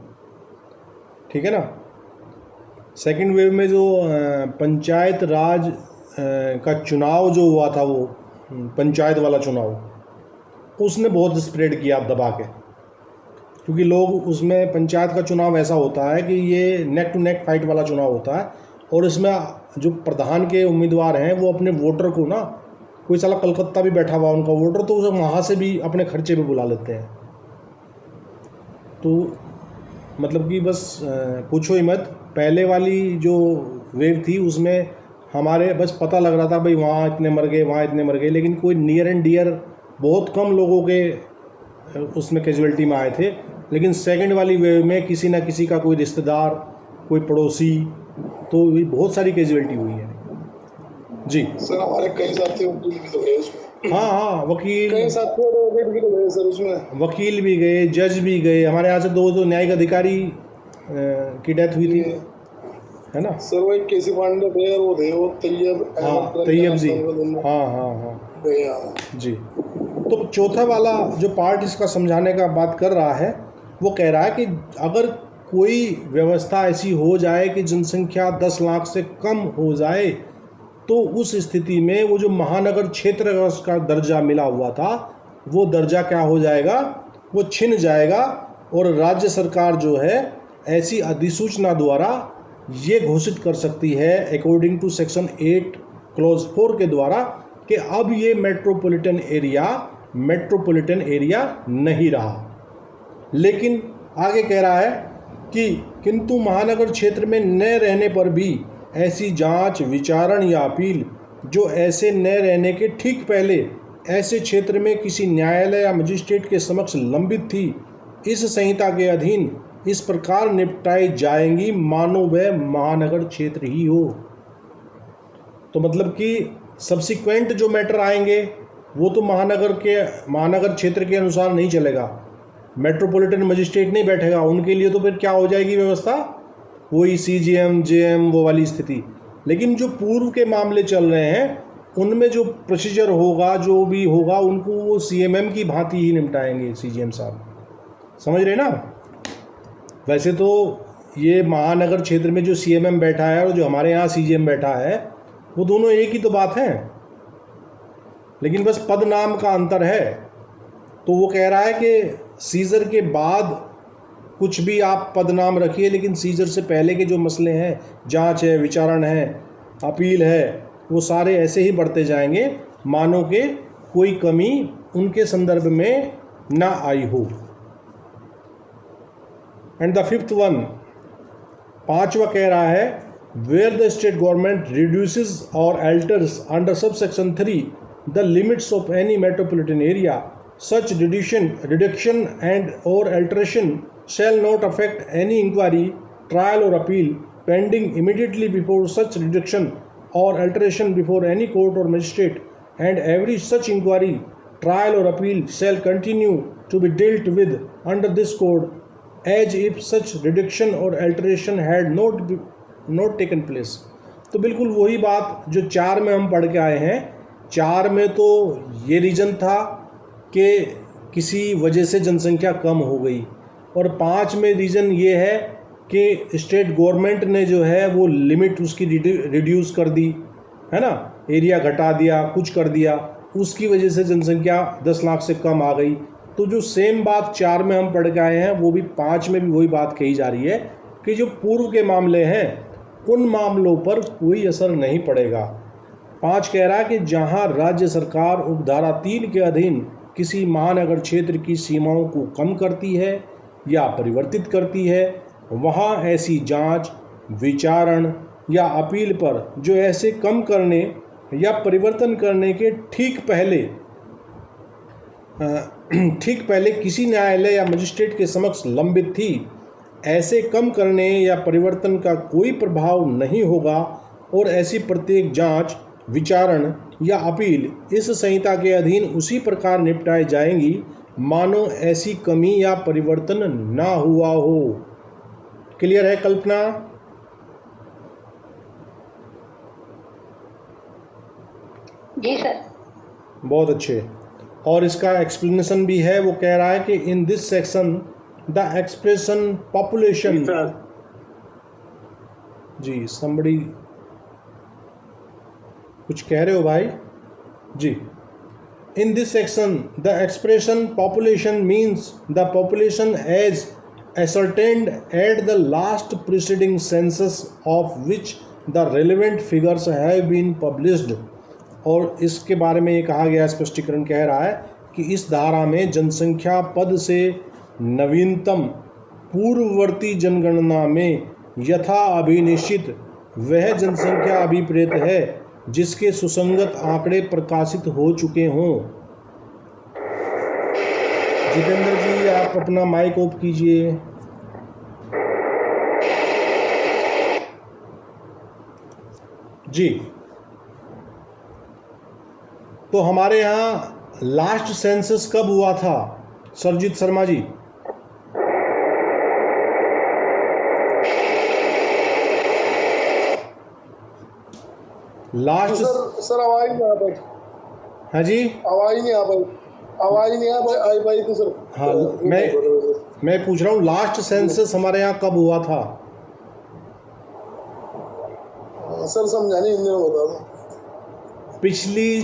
ठीक है ना। सेकंड वेव में जो पंचायत राज का चुनाव जो हुआ था, वो पंचायत वाला चुनाव, उसने बहुत स्प्रेड किया दबा के। क्योंकि लोग उसमें, पंचायत का चुनाव ऐसा होता है कि ये नेक टू नेक फाइट वाला चुनाव होता है। और इसमें जो प्रधान के उम्मीदवार हैं वो अपने वोटर को ना, कोई साला कलकत्ता भी बैठा हुआ उनका वोटर, तो उसे वहाँ से भी अपने खर्चे पे बुला लेते हैं। तो मतलब कि बस पूछो ही मत। पहले वाली जो वेव थी उसमें हमारे बस पता लग रहा था भाई वहाँ इतने मर गए, वहाँ इतने मर गए, लेकिन कोई नियर एंड डियर बहुत कम लोगों के उसमें कैजुअलिटी में आए थे। लेकिन सेकंड वाली वेव में किसी ना किसी का कोई रिश्तेदार, कोई पड़ोसी, तो भी बहुत सारी कैजुअलिटी हुई है जी। सर हमारे कई साथी वकील भी तो गए उसमें। हाँ, वकील, कई साथी भी तो गए सर उसमें। वकील भी गए, जज भी गए। हमारे यहाँ से दो न्यायिक अधिकारी की डेथ हुई थी, है ना सर। वो एक केसी पांडे थे और वो थे वो तैयब जी। हाँ जी। तो चौथा वाला जो पार्ट इसका समझाने का बात कर रहा है, वो कह रहा है कि अगर कोई व्यवस्था ऐसी हो जाए कि जनसंख्या 10 लाख से कम हो जाए, तो उस स्थिति में वो जो महानगर क्षेत्र का दर्जा मिला हुआ था, वो दर्जा क्या हो जाएगा, वो छिन जाएगा। और राज्य सरकार जो है ऐसी अधिसूचना द्वारा ये घोषित कर सकती है, अकॉर्डिंग टू सेक्शन 8 क्लॉज 4 के द्वारा, कि अब ये मेट्रोपॉलिटन एरिया नहीं रहा। लेकिन आगे कह रहा है कि किंतु महानगर क्षेत्र में न रहने पर भी ऐसी जांच, विचारण या अपील जो ऐसे न रहने के ठीक पहले ऐसे क्षेत्र में किसी न्यायालय या मजिस्ट्रेट के समक्ष लंबित थी, इस संहिता के अधीन इस प्रकार निपटाई जाएंगी मानो वह महानगर क्षेत्र ही हो। तो मतलब कि सब्सिक्वेंट जो मैटर आएंगे वो तो महानगर क्षेत्र के अनुसार नहीं चलेगा, मेट्रोपॉलिटन मजिस्ट्रेट नहीं बैठेगा उनके लिए। तो फिर क्या हो जाएगी व्यवस्था, वही CGM, JM वो वाली स्थिति। लेकिन जो पूर्व के मामले चल रहे हैं उनमें जो प्रोसीजर होगा, जो भी होगा, उनको वो CMM की भांति ही निपटाएंगे CGM साहब। समझ रहे ना। वैसे तो ये महानगर क्षेत्र में जो CMM बैठा है और जो हमारे यहाँ CGM बैठा है, वो दोनों एक ही तो बात है, लेकिन बस पद नाम का अंतर है। तो वो कह रहा है कि सीजर के बाद कुछ भी आप पद नाम रखिए, लेकिन सीजर से पहले के जो मसले हैं, जांच है, विचारण है, अपील है, वो सारे ऐसे ही बढ़ते जाएंगे मानो के कोई कमी उनके संदर्भ में ना आई हो। एंड द फिफ्थ वन, पांचवा कह रहा है, where the state government reduces or alters under sub section 3 the limits of any metropolitan area, such reduction and or alteration shall not affect any inquiry, trial or appeal pending immediately before such reduction or alteration before any court or magistrate, and every such inquiry, trial or appeal shall continue to be dealt with under this code as if such reduction or alteration had not taken place। तो बिल्कुल वही बात जो 4 में हम पढ़ के आए हैं। 4 में तो ये रीज़न था कि किसी वजह से जनसंख्या कम हो गई, और 5 में रीज़न ये है कि स्टेट गवर्नमेंट ने जो है वो लिमिट उसकी रिड्यूस कर दी, है ना, एरिया घटा दिया, कुछ कर दिया, उसकी वजह से जनसंख्या 10 लाख से कम आ गई। तो जो सेम बात 4 में हम पढ़ के आए हैं, वो भी 5 में भी वही बात कही जा रही है कि जो पूर्व के मामले हैं उन मामलों पर कोई असर नहीं पड़ेगा। 5 कह रहा है कि जहां राज्य सरकार उपधारा 3 के अधीन किसी महानगर क्षेत्र की सीमाओं को कम करती है या परिवर्तित करती है, वहाँ ऐसी जांच, विचारण या अपील पर जो ऐसे कम करने या परिवर्तन करने के ठीक पहले किसी न्यायालय या मजिस्ट्रेट के समक्ष लंबित थी, ऐसे कम करने या परिवर्तन का कोई प्रभाव नहीं होगा और ऐसी प्रत्येक जांच, विचारण या अपील इस संहिता के अधीन उसी प्रकार निपटाई जाएंगी मानो ऐसी कमी या परिवर्तन ना हुआ हो। क्लियर है कल्पना? जी सर। बहुत अच्छे। और इसका एक्सप्लेनेशन भी है, वो कह रहा है कि in this section the expression population, जी somebody कुछ कह रहे हो भाई जी। In this section the expression population means the population as ascertained at the last preceding census of which the relevant figures have been published। और इसके बारे में ये कहा गया, स्पष्टीकरण कह रहा है कि इस धारा में जनसंख्या पद से नवीनतम पूर्ववर्ती जनगणना में यथा अभिनिश्चित वह जनसंख्या अभिप्रेत है जिसके सुसंगत आंकड़े प्रकाशित हो चुके हों। जितेंद्र जी आप अपना माइक ऑफ कीजिए। जी, तो हमारे यहाँ लास्ट सेंसस कब हुआ था सरजीत शर्मा जी? लास्ट सर आवाज नहीं आ पाई। हाँ जी, आवाज नहीं आ पाई, आवाज नहीं आई पाई थी सर। हाँ मैं पूछ रहा हूँ लास्ट सेंसस हमारे यहाँ कब हुआ था? सर समझा नहीं, हिंदी में बता दो। पिछली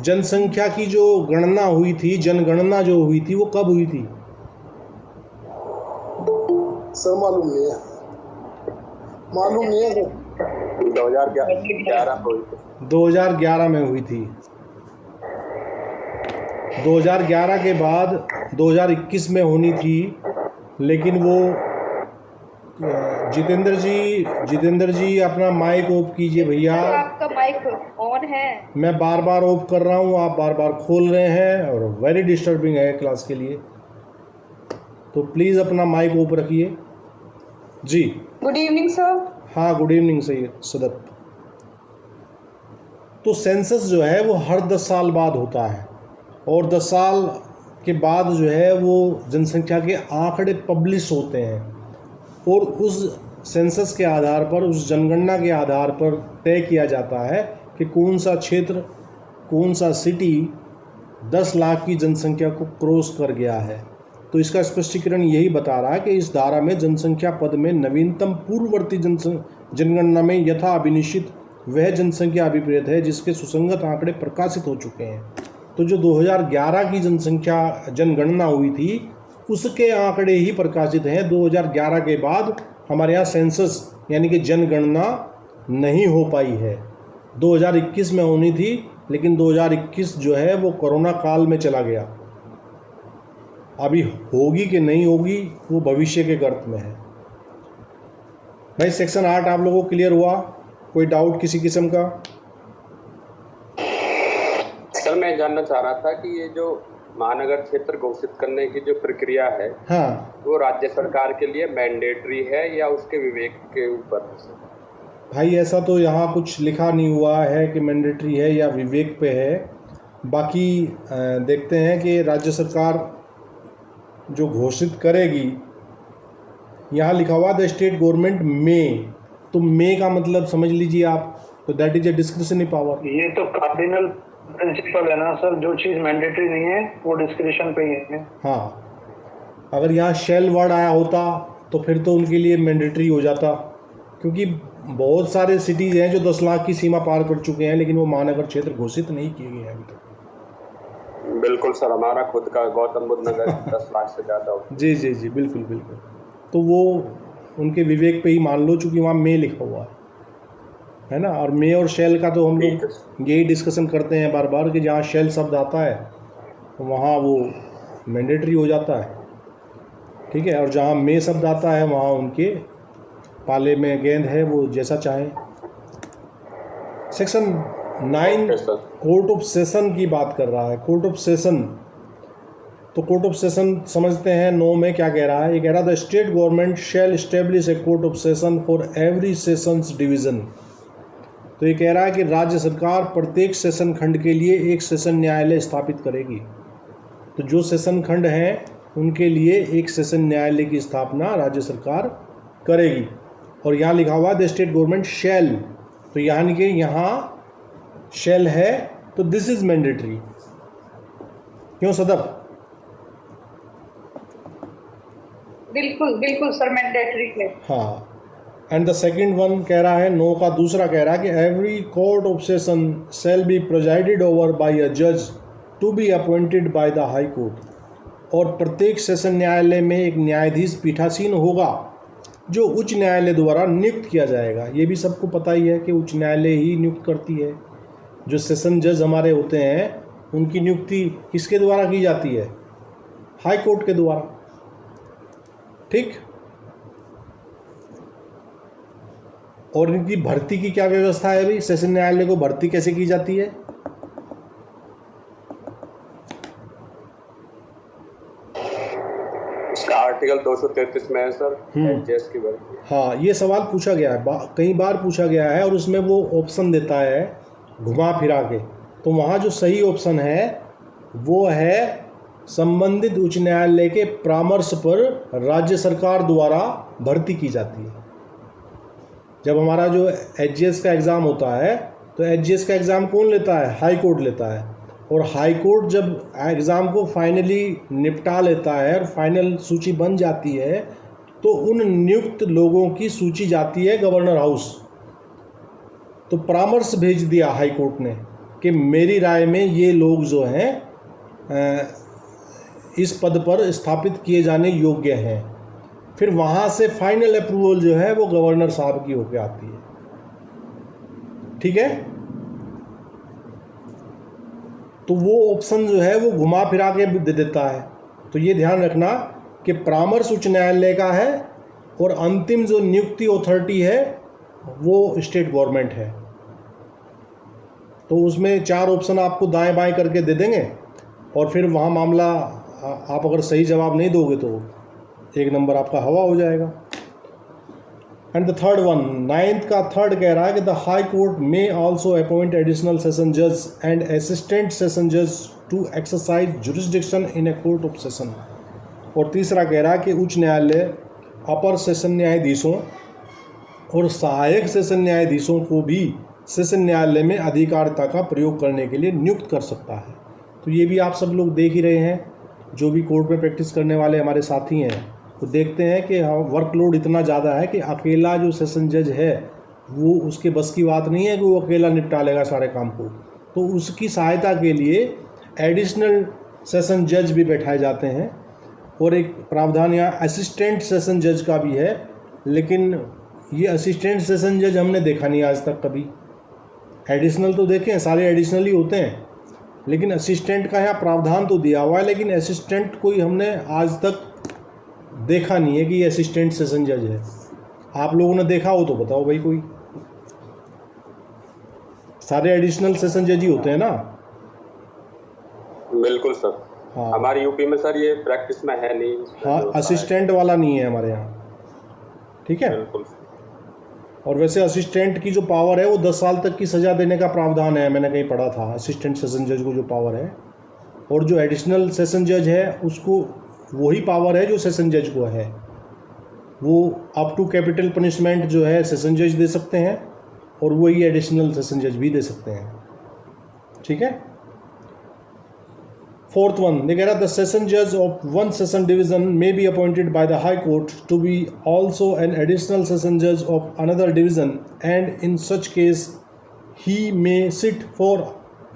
जनसंख्या की जो गणना हुई थी, जनगणना जो हुई थी, वो कब हुई थी? सर मालूम नहीं है, मालूम नहीं है सर। 2011 में हुई थी। 2011 के बाद 2021 में होनी थी, लेकिन वो जितेंद्र जी अपना माइक ऑफ कीजिए भैया। आपका माइक ऑन है। मैं बार बार ऑफ कर रहा हूँ, आप बार बार खोल रहे हैं और वेरी डिस्टर्बिंग है क्लास के लिए, तो प्लीज़ अपना माइक ऑफ रखिए जी। Good evening sir. हाँ गुड इवनिंग सदत। तो सेंसस जो है वो हर 10 साल बाद होता है और 10 साल के बाद जो है वो जनसंख्या के आंकड़े पब्लिश होते हैं और उस सेंसस के आधार पर, उस जनगणना के आधार पर तय किया जाता है कि कौन सा क्षेत्र, कौन सा सिटी 10 लाख की जनसंख्या को क्रॉस कर गया है। तो इसका स्पष्टीकरण यही बता रहा है कि इस धारा में जनसंख्या पद में नवीनतम पूर्ववर्ती जनगणना में यथा अभिनिश्चित वह जनसंख्या अभिप्रेत है जिसके सुसंगत आंकड़े प्रकाशित हो चुके हैं। तो जो 2011 की जनगणना हुई थी उसके आंकड़े ही प्रकाशित हैं। 2011 के बाद हमारे यहाँ सेंसस यानी कि जनगणना नहीं हो पाई है। 2021 में होनी थी, लेकिन 2021 जो है वो कोरोना काल में चला गया। अभी होगी कि नहीं होगी वो भविष्य के गर्त में है। भाई सेक्शन 8 आप लोगों को क्लियर हुआ? कोई डाउट किसी किस्म का? सर मैं जानना चाह रहा था कि ये जो महानगर क्षेत्र घोषित करने की जो प्रक्रिया है, हाँ, वो राज्य सरकार के लिए मैंडेटरी है या उसके विवेक के ऊपर है? भाई ऐसा तो यहाँ कुछ लिखा नहीं हुआ है कि मैंडेटरी है या विवेक पे है। बाकी देखते हैं कि राज्य सरकार जो घोषित करेगी, यहाँ लिखा हुआ द स्टेट गवर्नमेंट में, तो मे का मतलब समझ लीजिए आप, तो that is a discretionary power. ये तो कार्डिनल प्रिंसिपल है ना सर, जो चीज़ मैंडेटरी नहीं है वो डिस्क्रिशन पे ही है। हाँ, अगर यहाँ शेल वर्ड आया होता तो फिर तो उनके लिए मैंडेटरी हो जाता, क्योंकि बहुत सारे सिटीज़ हैं जो 10 लाख की सीमा पार कर चुके हैं, लेकिन वो महानगर क्षेत्र घोषित नहीं किए गए हैं अभी तक। बिल्कुल सर, हमारा खुद का गौतम बुद्ध नगर 10 लाख से ज़्यादा हो। जी जी जी, बिल्कुल बिल्कुल। तो वो उनके विवेक पे ही मान लो, चूँकि वहाँ मे लिखा हुआ है ना। और मे और शेल का तो हम लोग यही डिस्कशन करते हैं बार बार कि जहाँ शेल शब्द आता है तो वहाँ वो मैंडेटरी हो जाता है, ठीक है, और जहाँ मे शब्द आता है वहाँ उनके पाले में गेंद है, वो जैसा चाहें। Section 9 okay sir. Court of session की बात कर रहा है। कोर्ट ऑफ सेशन, तो कोर्ट ऑफ सेशन समझते हैं 9 में क्या कह रहा है। ये कह रहा है the state government shell establish a court of session for every sessions division. तो ये कह रहा है कि राज्य सरकार प्रत्येक सेशन खंड के लिए एक सेशन न्यायालय स्थापित करेगी। तो जो सेशन खंड हैं उनके लिए एक सेशन न्यायालय की स्थापना राज्य सरकार करेगी। और यहाँ लिखा हुआ है द स्टेट गवर्नमेंट शैल, तो यानी कि यहाँ शैल है तो दिस इज मैंडेटरी। क्यों सदब? बिल्कुल बिल्कुल सर, मैंडेटरी है। हाँ। एंड द सेकंड वन कह रहा है, नो का दूसरा कह रहा है कि every court of session shall be presided over by a जज to be appointed by the high court. और प्रत्येक सेशन न्यायालय में एक न्यायाधीश पीठासीन होगा जो उच्च न्यायालय द्वारा नियुक्त किया जाएगा। ये भी सबको पता ही है कि उच्च न्यायालय ही नियुक्त करती है। जो सेशन जज हमारे होते हैं उनकी नियुक्ति किसके द्वारा की जाती है? हाई कोर्ट के द्वारा। ठीक। और इनकी भर्ती की क्या व्यवस्था है भाई? सेशन न्यायालय को भर्ती कैसे की जाती है? इसका आर्टिकल 233 में है सर, एचजीएस की भर्ती। हाँ, ये सवाल पूछा गया है, कई बार पूछा गया है, और उसमें वो ऑप्शन देता है घुमा फिरा के। तो वहाँ जो सही ऑप्शन है वो है संबंधित उच्च न्यायालय के परामर्श पर राज्य सरकार द्वारा भर्ती की जाती है। जब हमारा जो एचजीएस का एग्ज़ाम होता है तो एचजीएस का एग्ज़ाम कौन लेता है? हाई कोर्ट लेता है। और हाई कोर्ट जब एग्ज़ाम को फाइनली निपटा लेता है और फाइनल सूची बन जाती है तो उन नियुक्त लोगों की सूची जाती है गवर्नर हाउस। तो परामर्श भेज दिया हाई कोर्ट ने कि मेरी राय में ये लोग जो हैं इस पद पर स्थापित किए जाने योग्य हैं। फिर वहाँ से फाइनल अप्रूवल जो है वो गवर्नर साहब की होकर आती है। ठीक है। तो वो ऑप्शन जो है वो घुमा फिरा के दे देता है। तो ये ध्यान रखना कि परामर्श उच्च न्यायालय का है और अंतिम जो नियुक्ति अथॉरिटी है वो स्टेट गवर्नमेंट है। तो उसमें 4 ऑप्शन आपको दाएं बाएं करके दे देंगे और फिर वहाँ मामला आप अगर सही जवाब नहीं दोगे तो 1 नंबर आपका हवा हो जाएगा। And the third one, 9th का थर्ड कह रहा है कि द हाई कोर्ट में ऑल्सो अपॉइंट एडिशनल सेशन जज एंड असिस्टेंट सेशन जज to exercise jurisdiction in a court of session. और तीसरा कह रहा है कि उच्च न्यायालय अपर सेशन न्यायाधीशों और सहायक सेशन न्यायाधीशों को भी सेशन न्यायालय में अधिकारिता का प्रयोग करने के लिए नियुक्त कर सकता है। तो ये भी आप सब लोग देख ही रहे हैं, जो भी कोर्ट में प्रैक्टिस करने वाले हमारे साथी हैं तो देखते हैं कि वर्कलोड इतना ज़्यादा है कि अकेला जो सेशन जज है वो उसके बस की बात नहीं है कि वो अकेला निपटा लेगा सारे काम को। तो उसकी सहायता के लिए एडिशनल सेशन जज भी बैठाए जाते हैं। और एक प्रावधान यहाँ असिस्टेंट सेशन जज का भी है, लेकिन ये असिस्टेंट सेशन जज हमने देखा नहीं आज तक कभी। एडिशनल तो देखें, सारे एडिशनल ही होते हैं, लेकिन असिस्टेंट का यहाँ प्रावधान तो दिया हुआ है, लेकिन असिस्टेंट कोई हमने आज तक देखा नहीं है कि ये असिस्टेंट सेशन जज है। आप लोगों ने देखा हो तो बताओ भाई कोई। सारे एडिशनल सेशन जज ही होते हैं ना? बिल्कुल सर। हाँ, हमारे यूपी में सर ये प्रैक्टिस में है नहीं। हाँ, असिस्टेंट वाला नहीं है हमारे यहाँ। ठीक है। बिल्कुल। और वैसे असिस्टेंट की जो पावर है वो 10 साल तक की सज़ा देने का प्रावधान है, मैंने कहीं पढ़ा था। असिस्टेंट सेशन जज को जो पावर है, और जो एडिशनल सेशन जज है उसको वही पावर है जो सेशन जज को है। वो अप टू कैपिटल पनिशमेंट जो है सेशन जज दे सकते हैं और वही एडिशनल सेशन जज भी दे सकते हैं। ठीक है। 4th वन, they कह रहा the session judge of one session division may be appointed by the high court to be also an additional session judge of another division, and in such case he may sit for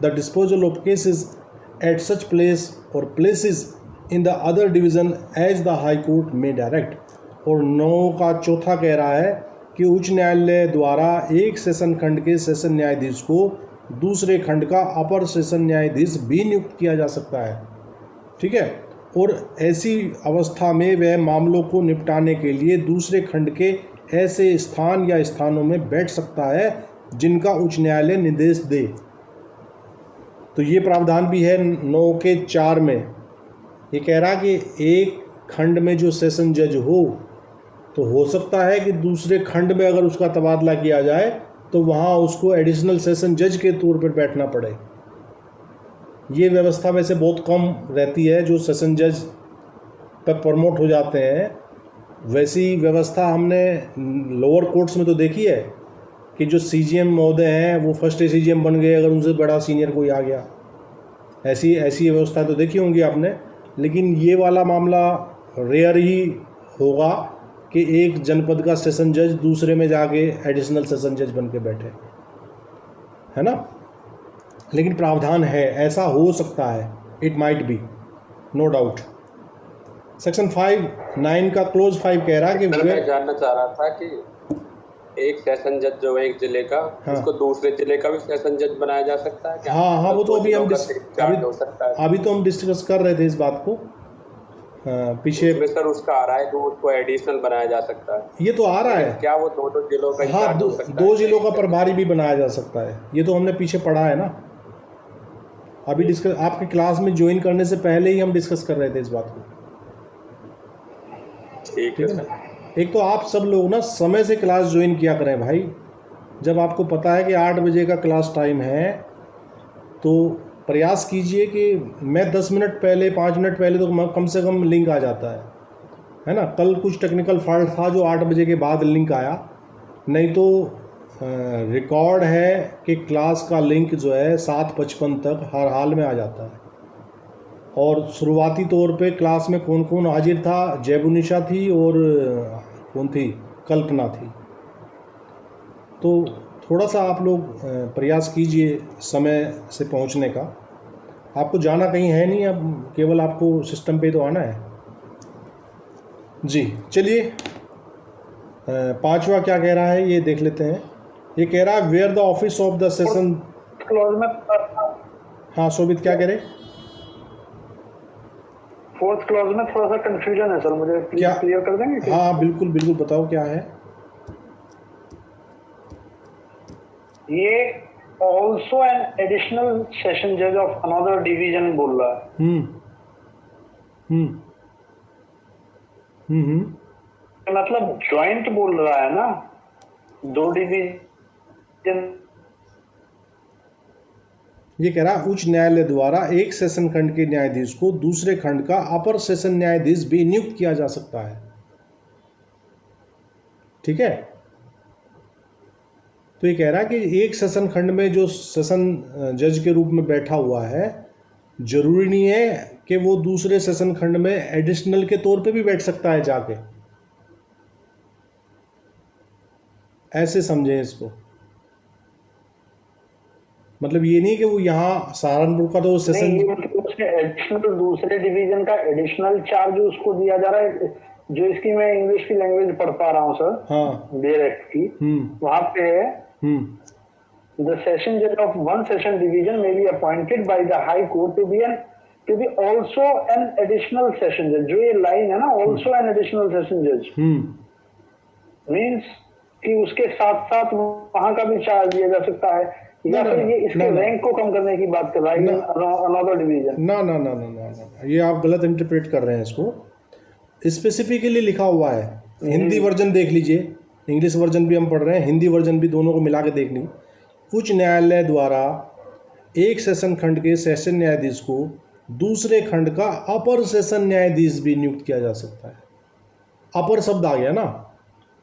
the disposal of cases at such place or places in the other division as the high court may direct। और 9 का चौथा कह रहा है कि उच्च न्यायालय द्वारा एक सेशन खंड के सेशन न्यायाधीश को दूसरे खंड का अपर सेशन न्यायाधीश भी नियुक्त किया जा सकता है। ठीक है। और ऐसी अवस्था में वह मामलों को निपटाने के लिए दूसरे खंड के ऐसे स्थान या स्थानों में बैठ सकता है जिनका उच्च न्यायालय निर्देश दे। तो ये प्रावधान भी है 9(4) में। ये कह रहा कि एक खंड में जो सेशन जज हो तो हो सकता है कि दूसरे खंड में अगर उसका तबादला किया जाए तो वहाँ उसको एडिशनल सेशन जज के तौर पर बैठना पड़े। ये व्यवस्था वैसे बहुत कम रहती है जो सेशन जज पर प्रमोट हो जाते हैं। वैसी व्यवस्था हमने लोअर कोर्ट्स में तो देखी है कि जो सीजीएम महोदय हैं वो फर्स्ट सीजीएम बन गए अगर उनसे बड़ा सीनियर कोई आ गया। ऐसी व्यवस्था तो देखी होंगी आपने, लेकिन ये वाला मामला रेयर ही होगा कि एक जनपद का सेशन जज दूसरे में जाके एडिशनल सेशन जज बन के बैठे, है ना। लेकिन प्रावधान है, ऐसा हो सकता है, it might be, no doubt. Section 5(9) का क्लोज 5 कह रहा है कि मैं जानना चाह रहा था कि एक सेशन जज जो है एक जिले का, उसको दूसरे जिले का भी सेशन जज बनाया जा सकता है क्या? हाँ, वो तो अभी हम अभी तो हम डिस्कस कर रहे थे इस बात को पीछे। सर उसका आ रहा है कि उसको एडिशनल बनाया जा सकता है, ये तो आ रहा है। क्या वो दो जिलों का? हाँ, दो जिलों का प्रभारी भी बनाया जा सकता है। ये तो हमने पीछे पढ़ा है ना, अभी डिस्कस आपकी क्लास में ज्वाइन करने से पहले ही हम डिस्कस कर रहे थे इस बात को। ठीक है ना। एक तो आप सब लोग ना समय से क्लास ज्वाइन किया करें भाई। जब आपको पता है कि 8 बजे का क्लास टाइम है तो प्रयास कीजिए कि मैं 10 मिनट पहले 5 मिनट पहले तो कम से कम लिंक आ जाता है ना। कल कुछ टेक्निकल फॉल्ट था जो 8 बजे के बाद लिंक आया, नहीं तो रिकॉर्ड है कि क्लास का लिंक जो है 7:55 तक हर हाल में आ जाता है। और शुरुआती तौर पे क्लास में कौन कौन हाजिर था? जयबुनिशा थी और कौन थी? कल्पना थी। तो थोड़ा सा आप लोग प्रयास कीजिए समय से पहुंचने का। आपको जाना कहीं है नहीं, अब केवल आपको सिस्टम पे तो आना है जी। चलिए 5वां क्या कह रहा है ये देख लेते हैं। ये कह रहा है where the office of the session clause में। हाँ शोभित क्या कह रहे? 4th क्लॉज में थोड़ा सा कंफ्यूजन है सर, मुझे क्या क्लियर कर देंगे? हाँ बिल्कुल बिल्कुल, बताओ क्या है। ये ऑल्सो एन एडिशनल सेशन जज ऑफ अनदर डिवीजन बोल रहा है। मतलब जॉइंट बोल रहा है ना, 2 डिवीजन। ये कह रहा है उच्च न्यायालय द्वारा एक सेशन खंड के न्यायाधीश को दूसरे खंड का अपर सेशन न्यायाधीश भी नियुक्त किया जा सकता है। ठीक है, तो ये कह रहा है कि एक सेशन खंड में जो सेशन जज के रूप में बैठा हुआ है, जरूरी नहीं है कि वो दूसरे सेशन खंड में एडिशनल के तौर पे भी बैठ सकता है जाके। ऐसे समझें इसको, मतलब ये नहीं कि वो यहाँ सहारनपुर का तो सेशन एडिशनल दूसरे डिवीजन का एडिशनल चार्ज उसको दिया जा रहा है। जो इसकी मैं इंग्लिश की लैंग्वेज पढ़ पा रहा हूँ सर, हाँ डायरेक्ट की, वहां पे है द सेशन जज of one session division may be appointed by the high court to be also an additional session जज। जो ये लाइन है ना, ऑल्सो एन एडिशनल सेशन जज, मीन्स कि उसके साथ साथ वहां का भी चार्ज दिया जा सकता है, या फिर ये इसके रैंक को कम करने की बात कर रहा है अनदर डिवीजन। ना, ये आप गलत इंटरप्रेट कर रहे हैं इसको। स्पेसिफिकली लिखा हुआ है, हिंदी वर्जन देख लीजिए, इंग्लिश वर्जन भी हम पढ़ रहे हैं, हिंदी वर्जन भी, दोनों को मिला के देख लीजिए। उच्च न्यायालय द्वारा एक सेशन खंड के सेशन न्यायाधीश को दूसरे खंड का अपर सेशन न्यायाधीश भी नियुक्त किया जा सकता है। अपर शब्द आ गया ना,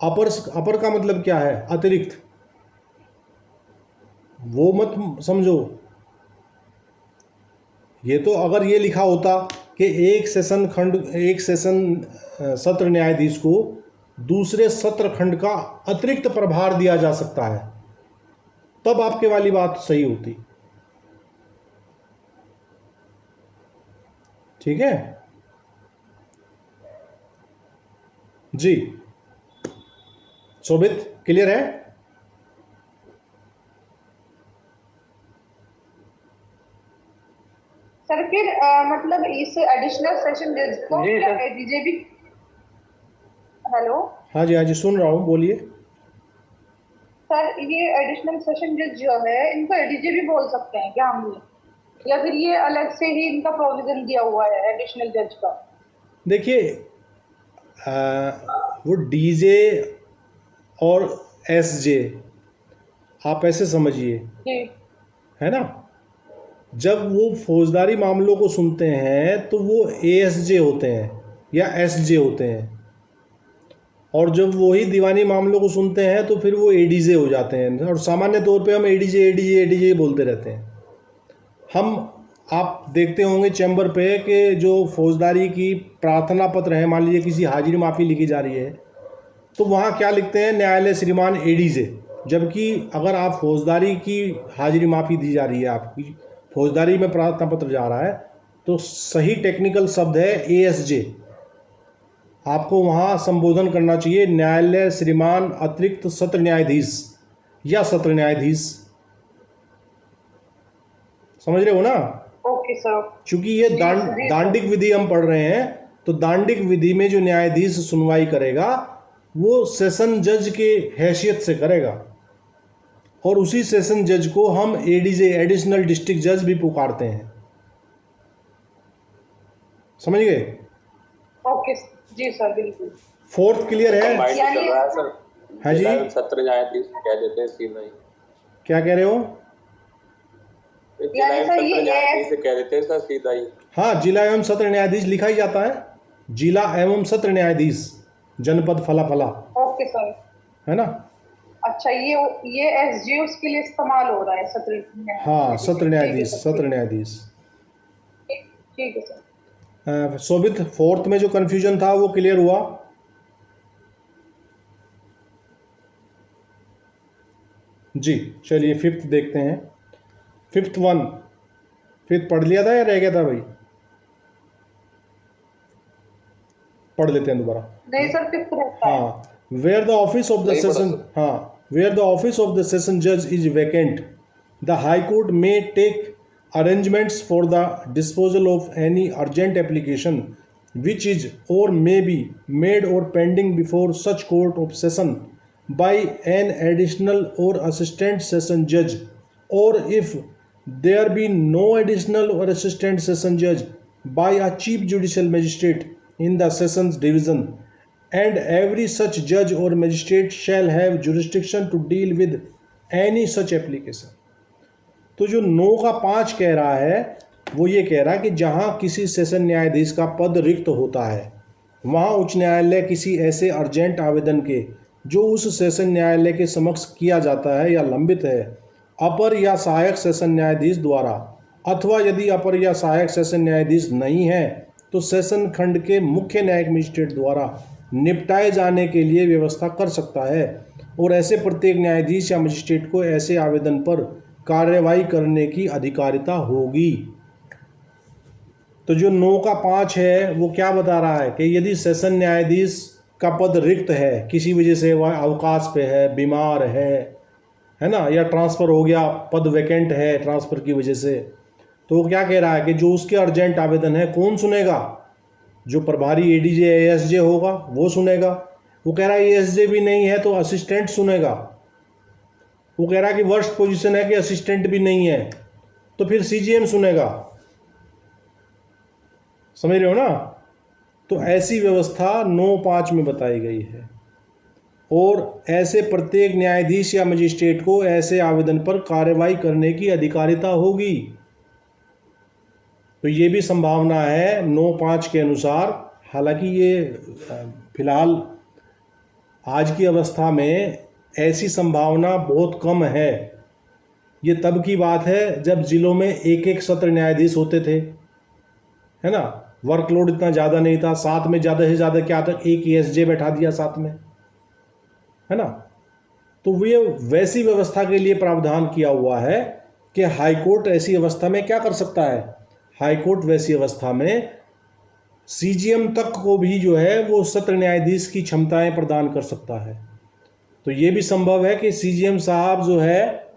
अपर का मतलब क्या है? अतिरिक्त। वो मत समझो, ये तो अगर ये लिखा होता कि एक सेशन सत्र न्यायाधीश को दूसरे सत्र खंड का अतिरिक्त प्रभार दिया जा सकता है, तब आपके वाली बात सही होती। ठीक है जी, शोभित क्लियर है? सर फिर मतलब इस एडिशनल सेशन जज को एडीजे भी, हेलो, हाँ जी सुन रहा हूँ, बोलिए। सर ये एडिशनल सेशन जज जो है इनको एडीजे भी बोल सकते हैं क्या हम लोग? या फिर ये अलग से ही इनका प्रोविजन दिया हुआ है एडिशनल जज का? देखिए वो डीजे और एसजे आप ऐसे समझिए, जी है ना, जब वो फौजदारी मामलों को सुनते हैं तो वो एएसजे होते हैं या एसजे होते हैं, और जब वही दीवानी मामलों को सुनते हैं तो फिर वो एडीजे हो जाते हैं। और सामान्य तौर पे हम एडीजे बोलते रहते हैं। आप देखते होंगे चैम्बर पे कि जो फौजदारी की प्रार्थना पत्र है, मान लीजिए किसी हाजिरी माफ़ी लिखी जा रही है तो वहाँ क्या लिखते हैं, न्यायालय श्रीमान एडीजे। जबकि अगर आप फौजदारी की हाजिरी माफ़ी दी जा रही है, आपकी फौजदारी में प्रार्थना पत्र जा रहा है, तो सही टेक्निकल शब्द है एएसजे। आपको वहाँ संबोधन करना चाहिए न्यायालय श्रीमान अतिरिक्त सत्र न्यायाधीश या सत्र न्यायाधीश। समझ रहे हो ना? Okay sir. चूंकि ये दांडिक विधि हम पढ़ रहे हैं, तो दांडिक विधि में जो न्यायाधीश सुनवाई करेगा वो सेशन जज के हैसियत से करेगा, और उसी सेशन जज को हम एडीजे एडिशनल डिस्ट्रिक्ट जज भी पुकारते हैं। समझ गए? ओके जी सर, बिल्कुल। फोर्थ क्लियर है? हाँ जी, सत्र न्यायाधीश कह देते हैं सीधा ही। क्या कह रहे हो? यानी सर ये न्यायाधीश कह देते हैं सर सीधा ही। हाँ, जिला एवं सत्र न्यायाधीश लिखा ही जाता है, जिला एवं सत्र न्यायाधीश जनपद फला फला। ओके सर, है ना? अच्छा, ये एसजीओस के लिए इस्तेमाल हो रहा है सत्र? हाँ, सत्र न्यायाधीश, सत्र न्यायाधीश। ठीक है सर। शोभित, फोर्थ में जो कंफ्यूजन था वो क्लियर हुआ? जी, चलिए फिफ्थ देखते हैं। फिफ्थ पढ़ लिया था या रह गया था भाई? पढ़ लेते हैं दोबारा। नहीं सर, फिफ्थ रहता है। हाँ, where the office of the session, where the office of the session judge is vacant, the High Court may take arrangements for the disposal of any urgent application which is or may be made or pending before such court of session by an additional or assistant session judge, or if there be no additional or assistant session judge, by a chief judicial magistrate in the sessions division, and every such judge or magistrate shall have jurisdiction to deal with any such application। तो जो 9 का 5 कह रहा है वो ये कह रहा है कि जहाँ किसी सेशन न्यायाधीश का पद रिक्त होता है वहाँ उच्च न्यायालय किसी ऐसे अर्जेंट आवेदन के जो उस सेशन न्यायालय के समक्ष किया जाता है या लंबित है अपर या सहायक सेशन न्यायाधीश द्वारा, अथवा यदि अपर या सहायक सेशन न्यायाधीश नहीं है तो सेशन खंड के मुख्य न्यायिक मजिस्ट्रेट द्वारा निपटाए जाने के लिए व्यवस्था कर सकता है, और ऐसे प्रत्येक न्यायाधीश या मजिस्ट्रेट को ऐसे आवेदन पर कार्यवाही करने की अधिकारिता होगी। तो जो 9 का 5 है वो क्या बता रहा है कि यदि सेशन न्यायाधीश का पद रिक्त है, किसी वजह से वह अवकाश पे है, बीमार है ना, या ट्रांसफ़र हो गया, पद वैकेंट है ट्रांसफ़र की वजह से, तो वो क्या कह रहा है कि जो उसके अर्जेंट आवेदन है कौन सुनेगा? जो प्रभारी एडीजे एएसजे होगा वो सुनेगा। वो कह रहा है एएसजे भी नहीं है तो असिस्टेंट सुनेगा। वो कह रहा है कि वर्स्ट पोजीशन है कि असिस्टेंट भी नहीं है तो फिर सीजीएम सुनेगा। समझ रहे हो ना? तो ऐसी व्यवस्था 9(5) में बताई गई है, और ऐसे प्रत्येक न्यायाधीश या मजिस्ट्रेट को ऐसे आवेदन पर कार्यवाही करने की अधिकारिता होगी। तो ये भी संभावना है 9(5) के अनुसार। हालांकि ये फिलहाल आज की अवस्था में ऐसी संभावना बहुत कम है। ये तब की बात है जब ज़िलों में एक सत्र न्यायाधीश होते थे, है ना, वर्कलोड इतना ज़्यादा नहीं था, साथ में ज़्यादा से ज़्यादा क्या था, एक एएसजे बैठा दिया साथ में, है ना। तो वो वैसी व्यवस्था के लिए प्रावधान किया हुआ है कि हाईकोर्ट ऐसी अवस्था में क्या कर सकता है, हाईकोर्ट वैसी अवस्था में सीजीएम तक को भी जो है वो सत्र न्यायाधीश की क्षमताएं प्रदान कर सकता है। तो ये भी संभव है कि सीजीएम साहब जो है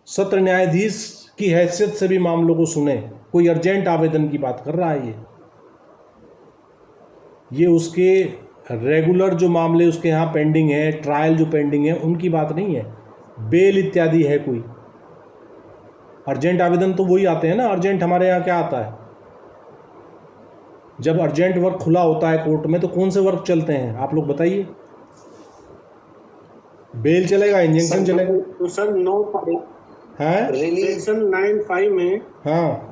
सत्र न्यायाधीश की हैसियत से भी मामलों को सुने। कोई अर्जेंट आवेदन की बात कर रहा है ये उसके रेगुलर जो मामले उसके यहाँ पेंडिंग है, ट्रायल जो पेंडिंग है, उनकी बात नहीं है, बेल इत्यादि है कोई, अर्जेंट आवेदन तो वही आते हैं ना। अर्जेंट हमारे यहाँ क्या आता है, जब अर्जेंट वर्क खुला होता है कोर्ट में तो कौन से वर्क चलते हैं आप लोग बताइए? बेल चलेगा, इंजंक्शन चलेगा। तो सर 9 हैं? सेक्शन 9(5) में, हाँ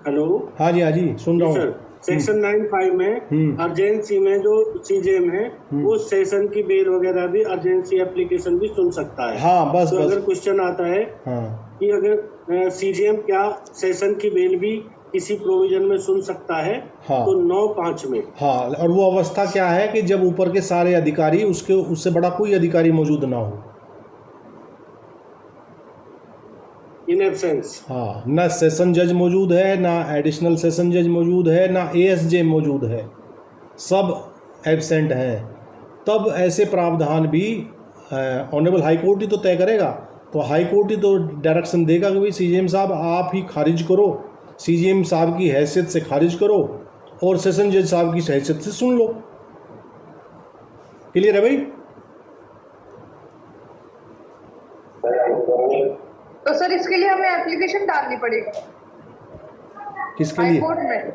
हेलो, हाँ जी सुन रहा हूँ। सेक्शन 9(5) में अर्जेंसी में जो सीजेएम है वो सेशन की बेल वगैरह भी, अर्जेंसी एप्लीकेशन भी सुन सकता है। हाँ बस तो बस अगर क्वेश्चन आता है हाँ कि अगर सीजेएम क्या सेशन की बेल भी किसी प्रोविजन में सुन सकता है, हाँ तो 9(5) में। हाँ, और वो अवस्था क्या है कि जब ऊपर के सारे अधिकारी, उससे बड़ा कोई अधिकारी मौजूद ना हो। इन एब्सेंस, हाँ, ना सेशन जज मौजूद है, ना एडिशनल सेशन जज मौजूद है, ना एएसजे मौजूद है, सब एब्सेंट हैं। तब ऐसे प्रावधान भी ऑनरेबल हाई कोर्ट ही तो तय करेगा। तो हाई कोर्ट ही तो डायरेक्शन देगा कि भाई सीजेएम साहब आप ही खारिज करो, सीजेएम साहब की हैसियत से खारिज करो और सेशन जज साहब की हैसियत से सुन लो। क्लियर है भाई? तो सर इसके लिए हमें एप्लीकेशन डालनी पड़ेगी किसके हाई लिए? कोर्ट में?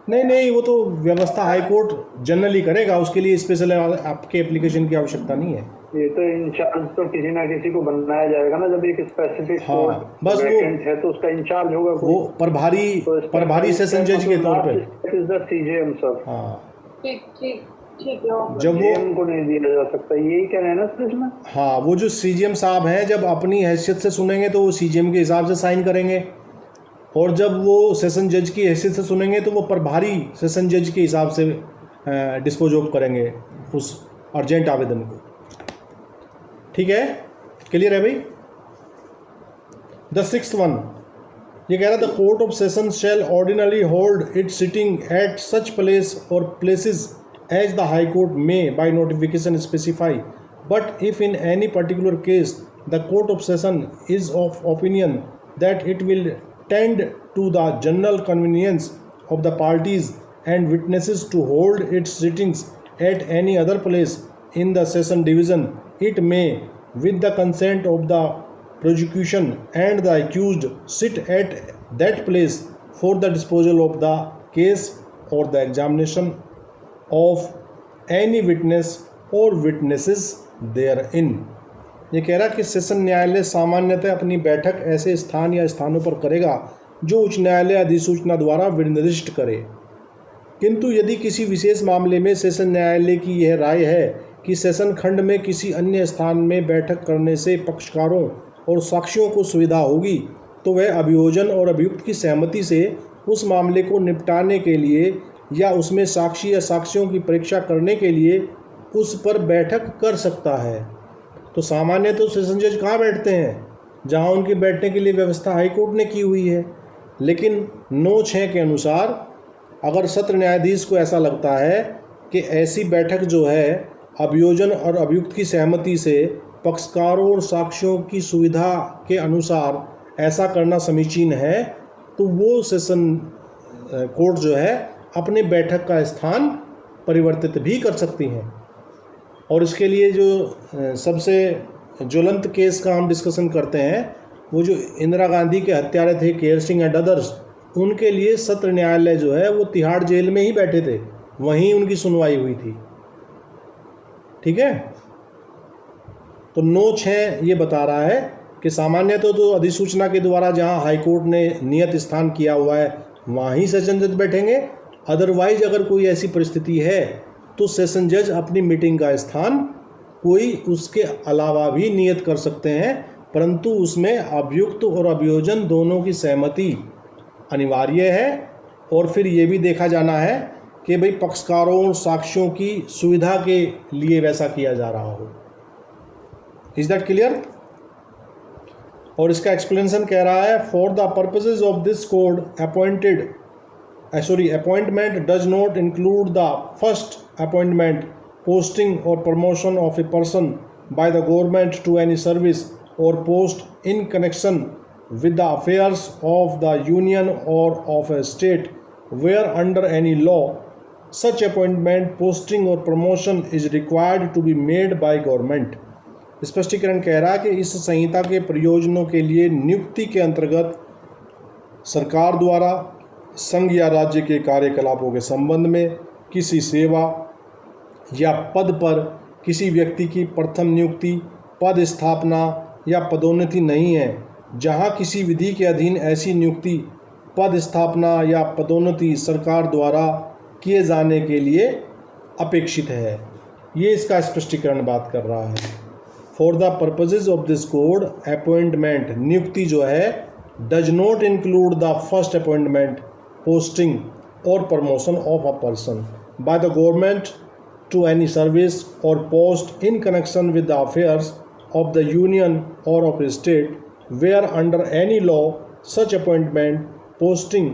नहीं, वो तो व्यवस्था हाई कोर्ट जनरली करेगा, उसके लिए स्पेशल आपके एप्लीकेशन की आवश्यकता नहीं है। ये तो इंचार्ज तो किसी ना किसी को बनाया जाएगा ना, जब एक स्पेसिफिक हाँ, बस वो है तो उसका इंचार्ज होगा वो प्रभारी सेशन जज के तौर पे। Is the CJM sir. हाँ, ठीक है। जब वो को नहीं दिया जा सकता, यही कह रहे हैं ना सर इसमें। हाँ, वो जो सीजीएम साहब हैं जब अपनी हैसियत से सुनेंगे तो वो सीजीएम के हिसाब से साइन करेंगे, और जब वो सेशन जज की हैसियत से सुनेंगे तो वो प्रभारी सेशन जज के हिसाब से डिस्पोज ऑफ करेंगे उस अर्जेंट आवेदन को। ठीक है, क्लियर है भाई? द 6th वन ये कह रहा था, court of session shall ordinary hold it sitting at such place or places as the high court may by notification specify, but if in any particular case the court of session is of opinion that it will tend to the general convenience of the parties and witnesses to hold its sittings at any other place in the session division, it may, with the consent of the prosecution and the accused, sit at that place for the disposal of the case or the examination of any witness or witnesses therein. ये कह रहा कि सेशन न्यायालय सामान्यतः अपनी बैठक ऐसे स्थान या स्थानों पर करेगा जो उच्च न्यायालय अधिसूचना द्वारा निर्दिष्ट करे, किंतु यदि किसी विशेष मामले में सेशन न्यायालय की यह राय है कि सेशन खंड में किसी अन्य स्थान में बैठक करने से पक्षकारों और साक्षियों को सुविधा होगी, तो वह अभियोजन और अभियुक्त की सहमति से उस मामले को निपटाने के लिए या उसमें साक्षी या साक्ष्यों की परीक्षा करने के लिए उस पर बैठक कर सकता है। तो सामान्य तो सेशन जज कहाँ बैठते हैं? जहाँ उनके बैठने के लिए व्यवस्था हाई कोर्ट ने की हुई है। लेकिन 9(6) के अनुसार अगर सत्र न्यायाधीश को ऐसा लगता है कि ऐसी बैठक जो है अभियोजन और अभियुक्त की सहमति से पक्षकारों और साक्ष्यों की सुविधा के अनुसार ऐसा करना समीचीन है, तो वो सेशन कोर्ट जो है अपने बैठक का स्थान परिवर्तित भी कर सकती हैं। और इसके लिए जो सबसे ज्वलंत केस का हम डिस्कशन करते हैं, वो जो इंदिरा गांधी के हत्यारे थे केयर सिंह एंड अदर्स, उनके लिए सत्र न्यायालय जो है वो तिहाड़ जेल में ही बैठे थे, वहीं उनकी सुनवाई हुई थी। ठीक है, तो 9(6) ये बता रहा है कि सामान्य तो अधिसूचना के द्वारा जहां हाई कोर्ट ने नियत स्थान किया हुआ है वहाँ ही सेशन जज बैठेंगे। अदरवाइज अगर कोई ऐसी परिस्थिति है तो सेशन जज अपनी मीटिंग का स्थान कोई उसके अलावा भी नियत कर सकते हैं, परंतु उसमें अभियुक्त और अभियोजन दोनों की सहमति अनिवार्य है। और फिर ये भी देखा जाना है कि भाई पक्षकारों और साक्ष्यों की सुविधा के लिए वैसा किया जा रहा हो। Is that clear? और इसका एक्सप्लेनेशन कह रहा है, for the purposes of this code appointment does not include the first appointment, posting or promotion of a person by the government to any service or post in connection with the affairs of the union or of a state where under any law such appointment, posting or promotion is required to be made by government. स्पष्टीकरण कह रहा है कि इस संहिता के प्रयोजनों के लिए नियुक्ति के अंतर्गत सरकार द्वारा संघ या राज्य के कार्यकलापों के संबंध में किसी सेवा या पद पर किसी व्यक्ति की प्रथम नियुक्ति, पद स्थापना या पदोन्नति नहीं है। जहां किसी विधि के अधीन ऐसी नियुक्ति, पद स्थापना या पदोन्नति सरकार द्वारा किए जाने के लिए अपेक्षित है। ये इसका स्पष्टीकरण बात कर रहा है। For the purposes of this code, appointment नियुक्ति जो है does not include the first appointment, posting or promotion of a person by the government to any service or post in connection with the affairs of the union or of a state where under any law such appointment, posting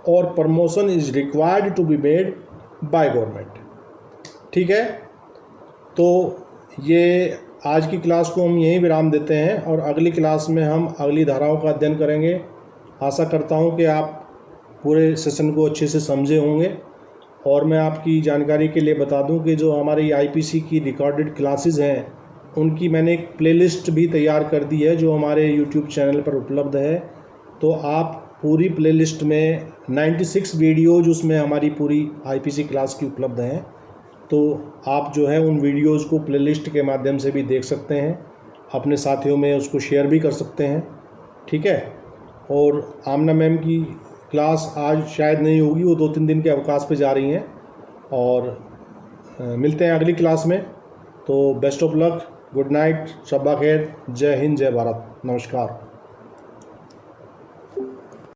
or promotion is required to be made by government। ठीक है, तो ये आज की क्लास को हम यहीं विराम देते हैं और अगली क्लास में हम अगली धाराओं का अध्ययन करेंगे। आशा करता हूँ कि आप पूरे सेशन को अच्छे से समझे होंगे। और मैं आपकी जानकारी के लिए बता दूं कि जो हमारी आईपीसी की रिकॉर्डेड क्लासेस हैं उनकी मैंने एक प्लेलिस्ट भी तैयार कर दी है जो हमारे यूट्यूब चैनल पर उपलब्ध है। तो आप पूरी प्लेलिस्ट में 96 वीडियोज़ उसमें हमारी पूरी आईपीसी क्लास की उपलब्ध हैं। तो आप जो है उन वीडियोज़ को प्लेलिस्ट के माध्यम से भी देख सकते हैं, अपने साथियों में उसको शेयर भी कर सकते हैं। ठीक है, और आमना मैम की क्लास आज शायद नहीं होगी, वो 2-3 दिन के अवकाश पे जा रही हैं। और मिलते हैं अगली क्लास में। तो best of luck, good night, शब्बा खैर, जय हिंद, जय भारत, नमस्कार।